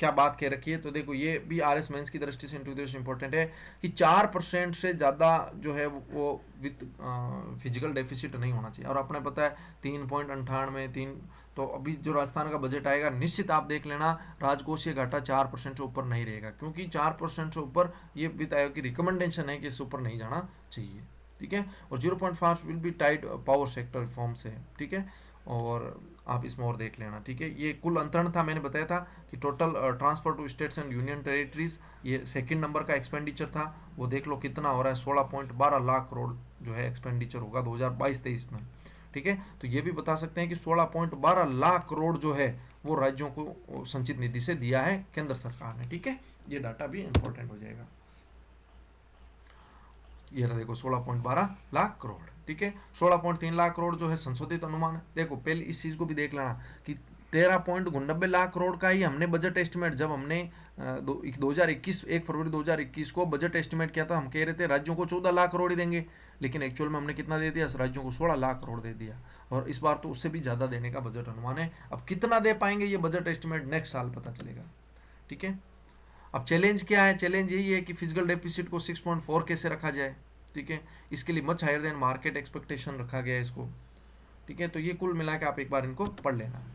क्या बात कह रखी है, तो देखो ये भी RS मेंस की दृष्टि से इंपॉर्टेंट है कि 4% से ज़्यादा जो है वो वित्त फिजिकल डेफिसिट नहीं होना चाहिए। और अपने पता है 3.98, तो अभी जो राजस्थान का बजट आएगा निश्चित आप देख लेना राजकोषीय घाटा 4% से ऊपर नहीं रहेगा, क्योंकि 4% से ऊपर ये वित्त आयोग की रिकमेंडेशन है कि इससे ऊपर नहीं जाना चाहिए। ठीक है, और 0.5 will be tied power sector reform से है। ठीक है, और आप इसमें और देख लेना। ठीक है, ये कुल अंतरण था, मैंने बताया था कि total transfer to states and union territories, ये सेकंड नंबर का एक्सपेंडिचर था, वो देख लो कितना हो रहा है, 16.12 लाख करोड़ जो है एक्सपेंडिचर होगा 2022-23 में। ठीक है, तो ये भी बता सकते हैं कि 16.12 लाख करोड़ जो है वो राज्यों को संचित निधि से दिया है केंद्र सरकार ने। ठीक है, ये डाटा भी इंपॉर्टेंट हो जाएगा। ये रहा देखो 16.12 लाख करोड़। ठीक है, 16.3 लाख करोड़ जो है संशोधित अनुमान है। देखो पहले इस चीज को भी देख लेना कि 13.99 लाख करोड़ का ही हमने बजट एस्टिमेट, जब हमने 2021 1 फरवरी 2021 को बजट एस्टिमेट किया था, हम कह रहे थे राज्यों को 14 लाख करोड़ ही देंगे, लेकिन एक्चुअल में हमने कितना दे दिया, राज्यों को 16 लाख करोड़ दे दिया, और इस बार तो उससे भी ज्यादा देने का बजट अनुमान है। अब कितना दे पाएंगे ये बजट एस्टिमेट नेक्स्ट साल पता चलेगा। ठीक है, अब चैलेंज क्या है, चैलेंज यही है कि फिजिकल डेफिसिट को 6.4 कैसे रखा जाए। ठीक है, इसके लिए much higher than market expectation रखा गया है इसको। ठीक है, तो ये कुल मिला के आप एक बार इनको पढ़ लेना।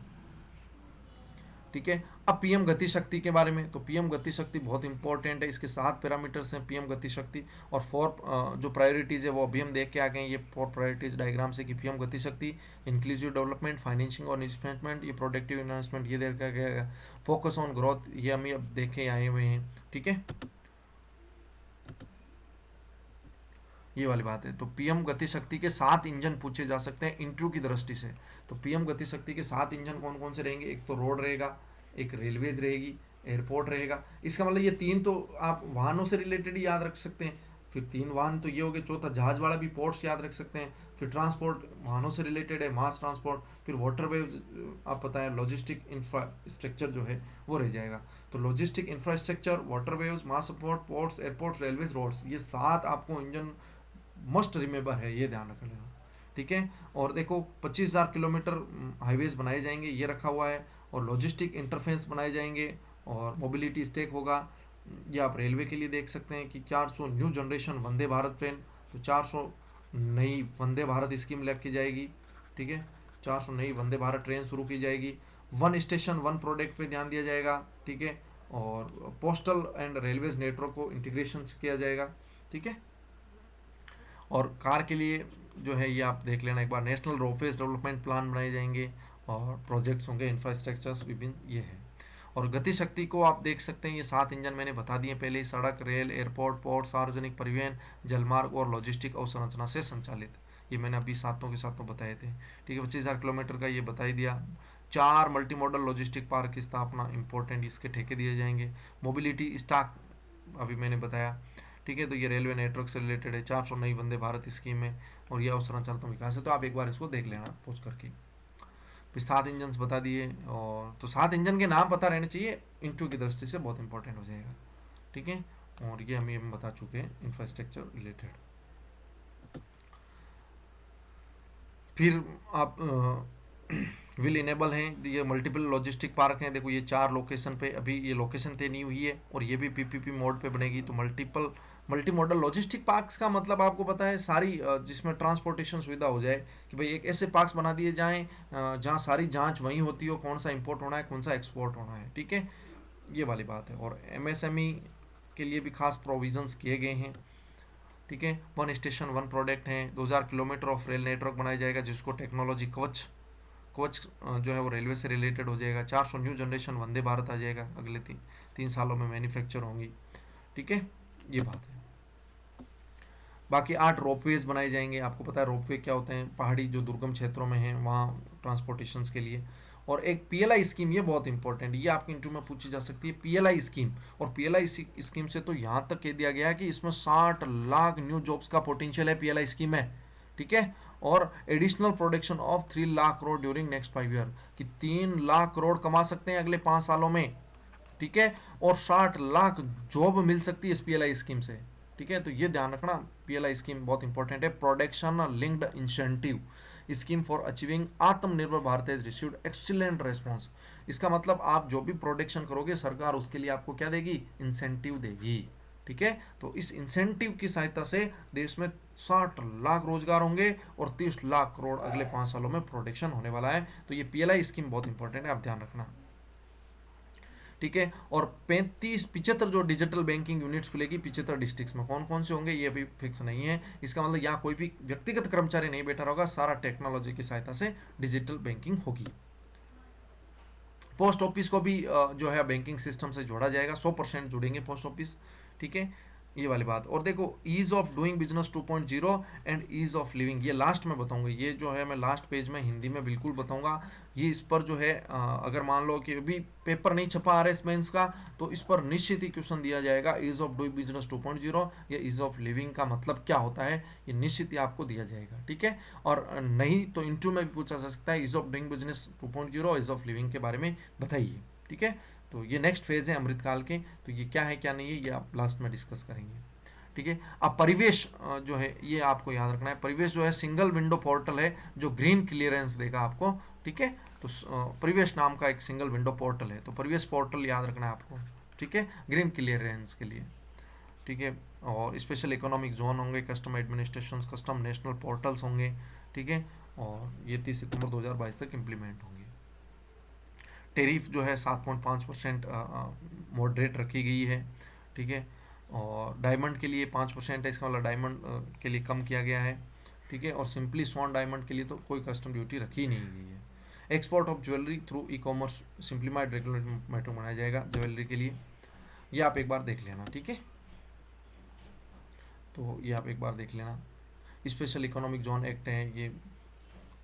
ठीक है, अब पीएम गति शक्ति के बारे में, तो पीएम गति शक्ति बहुत इंपॉर्टेंट है, इसके 7 पैरामीटर्स हैं पीएम गति शक्ति, और 4 जो प्रायोरिटीज है वो अभी हम देख के आ गए हैं, ये 4 प्रायोरिटीज डायग्राम से कि पीएम गति शक्ति, इंक्लूसिव डेवलपमेंट, फाइनेंसिंग और इन्वेस्टमेंट, ये प्रोडक्टिव इन्वेस्टमेंट, ये देखा गया, फोकस ऑन ग्रोथ, ये हम अब देखे आए हुए हैं। ठीक है, ये वाली बात है। तो पीएम गति शक्ति के 7 इंजन पूछे जा सकते हैं इंटरव्यू की दृष्टि से। तो पीएम गति शक्ति के 7 इंजन कौन कौन से रहेंगे, एक तो रोड रहेगा, एक रेलवेज रहेगी, एयरपोर्ट रहेगा। इसका मतलब ये 3 तो आप वाहनों से रिलेटेड ही याद रख सकते हैं, फिर 3 वाहन तो ये हो गए, चौथा जहाज वाला भी पोर्ट्स याद रख सकते हैं, फिर ट्रांसपोर्ट वाहनों से रिलेटेड है, मास ट्रांसपोर्ट, फिर वाटर वेव, आप पता है लॉजिस्टिक इंफ्रास्ट्रक्चर जो है वो रह जाएगा। तो logistic infrastructure, water waves, mass support, ports, airports, railways, roads, ये 7 आपको इंजन मस्ट रिमेंबर है, ये ध्यान रख लेना। ठीक है, और देखो 25,000 किलोमीटर हाईवेज बनाए जाएंगे, ये रखा हुआ है, और लॉजिस्टिक इंटरफेस बनाए जाएंगे, और मोबिलिटी स्टेक होगा। ये आप रेलवे के लिए देख सकते हैं कि 400 new generation Vande Bharat train, तो 400 नई वंदे भारत स्कीम लग की जाएगी। ठीक है, 400 नई वंदे भारत ट्रेन शुरू की जाएगी। वन स्टेशन वन प्रोडक्ट पे ध्यान दिया जाएगा। ठीक है, और पोस्टल एंड रेलवेज नेटवर्क को इंटीग्रेशन किया जाएगा। ठीक है, और कार के लिए जो है ये आप देख लेना एक बार, नेशनल रोडवेज डेवलपमेंट प्लान बनाए जाएंगे, और प्रोजेक्ट्स होंगे, इंफ्रास्ट्रक्चर्स विभिन्न, ये है। और गति शक्ति को आप देख सकते हैं, ये 7 इंजन मैंने बता दिए पहले ही, सड़क, रेल, एयरपोर्ट, पोर्ट, सार्वजनिक परिवहन, जलमार्ग और लॉजिस्टिक अवसंरचना से संचालित, ये मैंने अभी सातों के सातों बताए थे। ठीक है, 25,000 किलोमीटर का ये बता ही दिया। 4 मल्टी मॉडल लॉजिस्टिक पार्क की स्थापना इंपॉर्टेंट, इसके ठेके दिए जाएंगे। मोबिलिटी स्टॉक अभी मैंने बताया। ठीक है, तो ये रेलवे नेटवर्क से रिलेटेड है, 400 नई वंदे भारत स्कीम है, और ये अवसंरचनात्मक विकास है। तो आप एक बार इसको देख लेना पूछ करके। फिर 7 इंजन बता दिए, और तो 7 इंजन के नाम पता रहने चाहिए, इंटरव्यू की दृष्टि से बहुत इंपॉर्टेंट हो जाएगा। ठीक है, और ये हम बता चुके हैं इंफ्रास्ट्रक्चर रिलेटेड। फिर आप विल इनेबल हैं, ये मल्टीपल लॉजिस्टिक पार्क हैं। देखो ये 4 लोकेशन पे अभी ये लोकेशन तय नहीं हुई है, और ये भी पीपीपी मोड पे बनेगी। तो मल्टी मॉडल लॉजिस्टिक पार्क्स का मतलब आपको पता है सारी जिसमें ट्रांसपोर्टेशन सुविधा हो जाए, कि भाई एक ऐसे पार्क्स बना दिए जाएं जहां सारी जांच वहीं होती हो, कौन सा इंपोर्ट होना है, कौन सा एक्सपोर्ट होना है। ठीक है, ये वाली बात है। और एमएसएमई के लिए भी खास प्रोविजंस किए गए हैं। ठीक है, वन स्टेशन वन प्रोडक्ट हैं। 2,000 किलोमीटर ऑफ रेल नेटवर्क बनाया जाएगा, जिसको टेक्नोलॉजी कवच जो है वो रेलवे से रिलेटेड हो जाएगा। 400 न्यू जनरेशन वंदे भारत आ जाएगा, अगले 3 सालों में मैन्युफैक्चर होंगी। ठीक है, ये बात है। बाकी 8 रोपवेज बनाए जाएंगे। आपको पता है रोपवे क्या होते हैं, पहाड़ी जो दुर्गम क्षेत्रों में हैं वहाँ ट्रांसपोर्टेशन के लिए। और एक पीएलआई स्कीम, ये बहुत इंपॉर्टेंट, ये आपके इंटरव्यू में पूछी जा सकती है, पीएलआई स्कीम। और पीएलआई स्कीम से तो यहाँ तक कह दिया गया है कि इसमें 60 लाख न्यू जॉब्स का पोटेंशियल है, पीएलआई स्कीम है। ठीक है, और additional production of 3 lakh crore during next 5 year, कि 3 लाख करोड़ कमा सकते हैं अगले 5 सालों में। ठीक है, और 60 लाख जॉब मिल सकती है इस पीएलआई स्कीम से। ठीक है, तो ये ध्यान रखना, पीएलआई स्कीम बहुत इंपॉर्टेंट है। Production linked incentive scheme for achieving Atmanirbhar Bharat has received excellent response. इसका मतलब आप जो भी प्रोडक्शन करोगे सरकार उसके लिए आपको क्या देगी, इंसेंटिव देगी। ठीक है। तो इस इंसेंटिव की सहायता से देश में 60 लाख रोजगार होंगे और 30 लाख करोड़ अगले 5 सालों में प्रोडक्शन होने वाला है। तो ये पीएलआई स्कीम बहुत इंपॉर्टेंट है, आप ध्यान रखना, ठीक है। और 75 जो डिजिटल बैंकिंग यूनिट्स खुलेगी 75 डिस्ट्रिक्ट्स में, कौन कौन से होंगे ये भी फिक्स नहीं है। इसका मतलब यहाँ कोई भी व्यक्तिगत कर्मचारी नहीं बैठा होगा, सारा टेक्नोलॉजी की सहायता से डिजिटल बैंकिंग होगी। पोस्ट ऑफिस को भी जो है बैंकिंग सिस्टम से जोड़ा जाएगा, 100% जुड़ेंगे पोस्ट ऑफिस, ठीक है। ये वाली बात। और देखो ease of doing business 2.0 and ease of living, ये लास्ट में बताऊंगा, ये जो है मैं लास्ट पेज में हिंदी में बिल्कुल बताऊंगा। ये इस पर जो है अगर मान लो कि अभी पेपर नहीं छपा RS मेंस का, तो इस पर निश्चित ही क्वेश्चन दिया जाएगा। ईज ऑफ डूइंग बिजनेस 2.0 या ईज ऑफ लिविंग का मतलब क्या होता है, ये निश्चित ही आपको दिया जाएगा, ठीक है। और नहीं तो इंटरव्यू में भी पूछा जा सकता है, ease of doing business 2.0 ease of living के बारे में बताइए, ठीक है। तो ये नेक्स्ट फेज है अमृतकाल के, तो ये क्या है क्या नहीं है ये आप लास्ट में डिस्कस करेंगे, ठीक है। अब परिवेश जो है ये आपको याद रखना है। परिवेश जो है सिंगल विंडो पोर्टल है जो ग्रीन क्लियरेंस देगा आपको, ठीक है। तो परिवेश नाम का एक सिंगल विंडो पोर्टल है, तो परिवेश पोर्टल याद रखना है आपको, ठीक है, ग्रीन क्लियरेंस के लिए, ठीक है। और स्पेशल इकोनॉमिक जोन होंगे, custom administration, custom national portals होंगे, ठीक है। और ये 30 सितंबर 2022 तक इम्प्लीमेंट होंगे। टेरिफ जो है 7.5% मॉडरेट रखी गई है, ठीक है। और डायमंड के लिए 5% है, इसका मतलब डायमंड के लिए कम किया गया है, ठीक है। और सिंपली स्वॉन डायमंड के लिए तो कोई कस्टम ड्यूटी रखी नहीं गई है। Export of jewellery through e commerce simplified regulatory method बनाया जाएगा ज्वेलरी के लिए, ये आप एक बार देख लेना, ठीक है। तो ये आप एक बार देख लेना। स्पेशल इकोनॉमिक जोन एक्ट है ये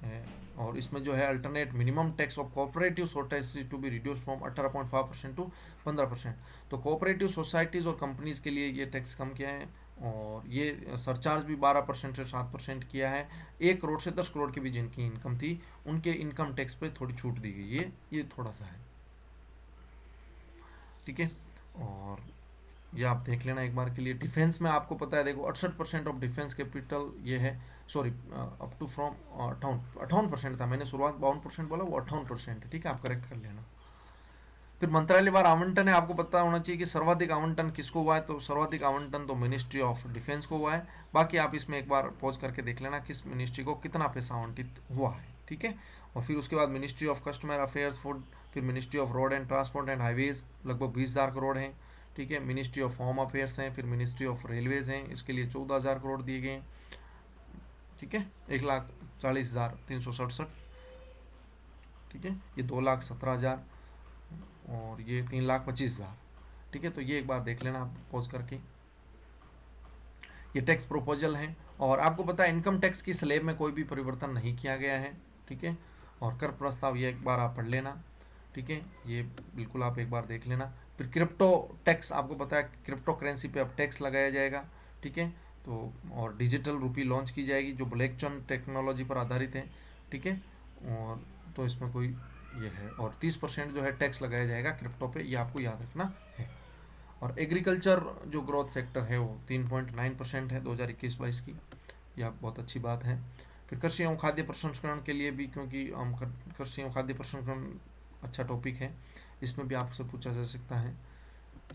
है, और इसमें जो है alternate minimum tax of cooperative society to be reduce from 18.5% to 15%। तो कोऑपरेटिव सोसाइटीज़ और कंपनीज के लिए ये टैक्स कम किया है, और ये सरचार्ज भी 12% से 7% किया है। 1 करोड़ से 10 करोड़ की भी जिनकी इनकम थी उनके इनकम टैक्स पे थोड़ी छूट दी गई है, ये थोड़ा सा है, ठीक है। और ये आप देख लेना एक बार के लिए। डिफेंस में आपको पता है देखो 68% ऑफ डिफेंस कैपिटल ये है, सॉरी अप टू फ्रॉम 58% था, मैंने शुरुआत 52% बोला, वो 58% है, ठीक है, आप करेक्ट कर लेना। फिर मंत्रालय वार आवंटन है, आपको पता होना चाहिए कि सर्वाधिक आवंटन किसको हुआ है, तो सर्वाधिक आवंटन तो मिनिस्ट्री ऑफ डिफेंस को हुआ है। बाकी आप इसमें एक बार पॉज करके देख लेना किस मिनिस्ट्री को कितना पैसा आवंटित हुआ है, ठीक है। और फिर उसके बाद ministry of customer affairs food, फिर ministry of road and transport and highways लगभग 20,000 करोड़ हैं, ठीक है। मिनिस्ट्री ऑफ होम अफेयर्स हैं, फिर मिनिस्ट्री ऑफ रेलवेज हैं, इसके लिए 14,000 करोड़ दिए गए हैं, ठीक है। 1,40,367, ठीक है। ये 2,17,000 और ये 3,25,000, ठीक है। तो ये एक बार देख लेना आप पॉज करके। ये टैक्स प्रोपोजल है, और आपको पता है इनकम टैक्स की स्लेब में कोई भी परिवर्तन नहीं किया गया है, ठीक है। और कर प्रस्ताव ये एक बार आप पढ़ लेना, ठीक है, ये बिल्कुल आप एक बार देख लेना। फिर क्रिप्टो टैक्स, आपको पता है क्रिप्टो करेंसी पे अब टैक्स लगाया जाएगा, ठीक है। तो और डिजिटल रुपी लॉन्च की जाएगी जो ब्लॉकचेन टेक्नोलॉजी पर आधारित है, ठीक है। और तो इसमें कोई ये है, और 30% जो है टैक्स लगाया जाएगा क्रिप्टो पे, ये आपको याद रखना है। और एग्रीकल्चर जो ग्रोथ सेक्टर है वो 3.9% है 2021-22 की, यह बहुत अच्छी बात है। फिर कृषि एवं खाद्य प्रसंस्करण के लिए भी, क्योंकि हम कृषि एवं खाद्य प्रसंस्करण अच्छा टॉपिक है, इसमें भी आपसे पूछा जा सकता है,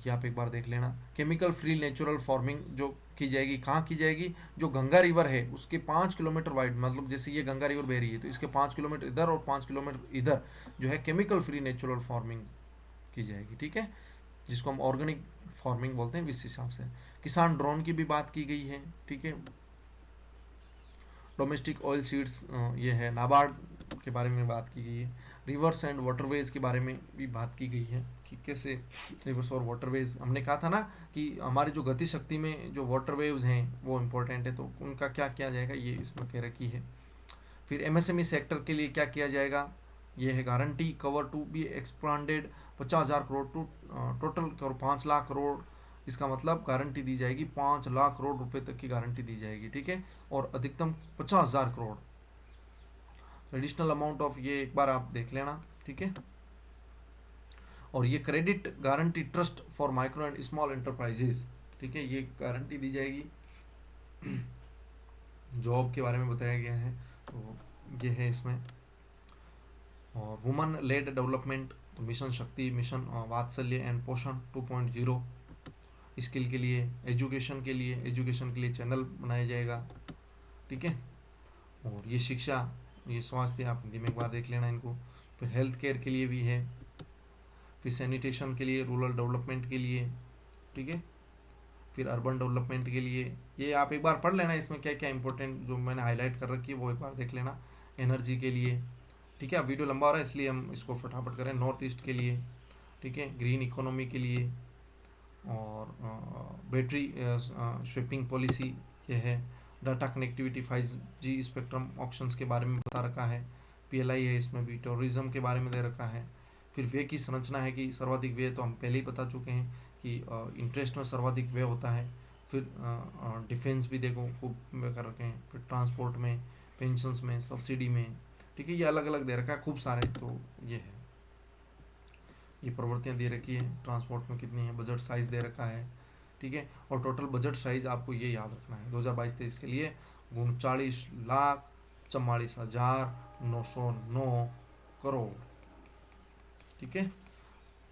ये आप एक बार देख लेना। केमिकल फ्री नेचुरल फार्मिंग जो की जाएगी, कहाँ की जाएगी, जो गंगा रिवर है उसके 5 किलोमीटर वाइड, मतलब जैसे ये गंगा रिवर बह रही है तो इसके 5 किलोमीटर इधर और 5 किलोमीटर इधर जो है केमिकल फ्री नेचुरल फार्मिंग की जाएगी, ठीक है, जिसको हम ऑर्गेनिक फार्मिंग बोलते हैं, इस हिसाब से। किसान ड्रोन की भी बात की गई है, ठीक है। डोमेस्टिक ऑयल सीड्स ये है, नाबार्ड के बारे में बात की गई है। रिवर्स एंड वाटरवेज के बारे में भी बात की गई है कि कैसे रिवर्स और वाटरवेज, हमने कहा था ना कि हमारी जो गति शक्ति में जो वाटरवेव्स हैं वो इम्पोर्टेंट है, तो उनका क्या किया जाएगा ये इसमें कह रखी है। फिर एमएसएमई सेक्टर के लिए क्या किया जाएगा, ये है guarantee cover to be expanded 50,000 crore to total और 5 लाख करोड़, इसका मतलब गारंटी दी जाएगी 5 लाख करोड़ रुपए तक की गारंटी दी जाएगी, ठीक है। और अधिकतम 50,000 करोड़ एडिशनल अमाउंट ऑफ, ये एक बार आप देख लेना, ठीक है। और ये credit guarantee trust for micro and small enterprises, ठीक है, ये गारंटी दी जाएगी। जॉब के बारे में बताया गया है, तो ये है इसमें। और वुमन लेड डेवलपमेंट, तो मिशन शक्ति, मिशन वात्सल्य एंड पोषण 2.0, स्किल के लिए, एजुकेशन के लिए चैनल बनाया जाएगा, ठीक है। और ये शिक्षा, ये स्वास्थ्य, आप हिंदी में एक बार देख लेना इनको। फिर हेल्थ केयर के लिए भी है, फिर सैनिटेशन के लिए, रूरल डेवलपमेंट के लिए, ठीक है। फिर अर्बन डेवलपमेंट के लिए, ये आप एक बार पढ़ लेना, इसमें क्या क्या इंपॉर्टेंट जो मैंने हाईलाइट कर रखी है वो एक बार देख लेना। एनर्जी के लिए, ठीक है। अब वीडियो लंबा हो रहा है इसलिए हम इसको फटाफट करें। नॉर्थ ईस्ट के लिए, ठीक है। ग्रीन इकोनॉमी के लिए, और बैटरी स्विपिंग पॉलिसी ये है। Data connectivity, 5G spectrum options के बारे में बता रखा है। PLI है इसमें भी। टूरिज्म के बारे में दे रखा है। फिर व्यय की संरचना है कि सर्वाधिक व्यय तो हम पहले ही बता चुके हैं कि इंटरेस्ट में सर्वाधिक व्यय होता है। फिर डिफेंस भी देखो खूब व्यय कर रखे हैं। फिर ट्रांसपोर्ट में, पेंशंस में, सब्सिडी में, ठीक है। ये अलग अलग दे रखा है खूब सारे, तो ये है। ये प्रवृत्तियाँ दे रखी है, ट्रांसपोर्ट में कितनी है, बजट साइज दे रखा है, ठीक है। और टोटल बजट साइज आपको ये याद रखना है 2022-23 के लिए 39,44,909 करोड़, ठीक है।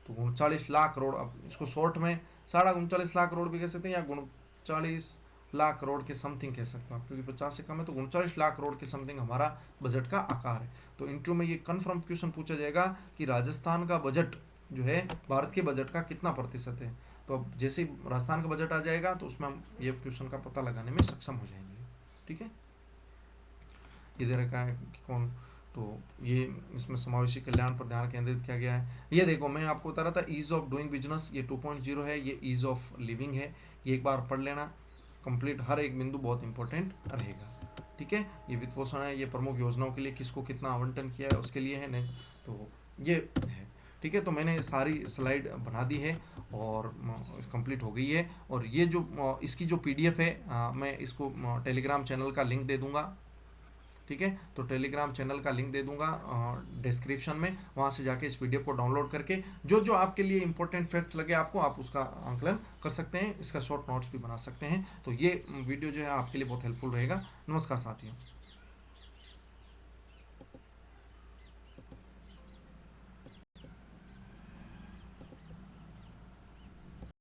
तो 39 लाख करोड़, अब इसको शॉर्ट में 39.5 लाख करोड़ भी कह सकते हैं, या 39 लाख करोड़ के समथिंग कह सकते हैं, क्योंकि 50 से कम है, तो 39 लाख करोड़ के समथिंग हमारा बजट का आकार है। तो इंटरव्यू में ये कन्फर्म क्वेश्चन पूछा जाएगा कि राजस्थान का बजट जो है भारत के बजट का कितना प्रतिशत है। तो अब जैसे ही राजस्थान का बजट आ जाएगा तो उसमें हम ये क्वेश्चन का पता लगाने में सक्षम हो जाएंगे, ठीक है। ये दे रखा है कि कौन, तो ये इसमें समावेशी कल्याण पर ध्यान केंद्रित किया गया है। ये देखो मैं आपको बता रहा था ईज ऑफ डूइंग बिजनेस, ये 2.0 है, ये ईज ऑफ लिविंग है। ये एक बार पढ़ लेना कंप्लीट, हर एक बिंदु बहुत इंपॉर्टेंट रहेगा, ठीक है। ये वित्त पोषण है, ये प्रमुख योजनाओं के लिए किसको कितना आवंटन किया है उसके लिए है, नहीं तो ये है, ठीक है। तो मैंने सारी स्लाइड बना दी है और कंप्लीट हो गई है। और ये जो इसकी जो PDF है, मैं इसको टेलीग्राम चैनल का लिंक दे दूंगा, ठीक है। तो टेलीग्राम चैनल का लिंक दे दूंगा डिस्क्रिप्शन में, वहाँ से जाके इस PDF को डाउनलोड करके जो जो आपके लिए इंपॉर्टेंट फैक्ट्स लगे आपको, आप उसका आंकलन कर सकते हैं, इसका शॉर्ट नोट्स भी बना सकते हैं। तो ये वीडियो जो है आपके लिए बहुत हेल्पफुल रहेगा। नमस्कार साथियों।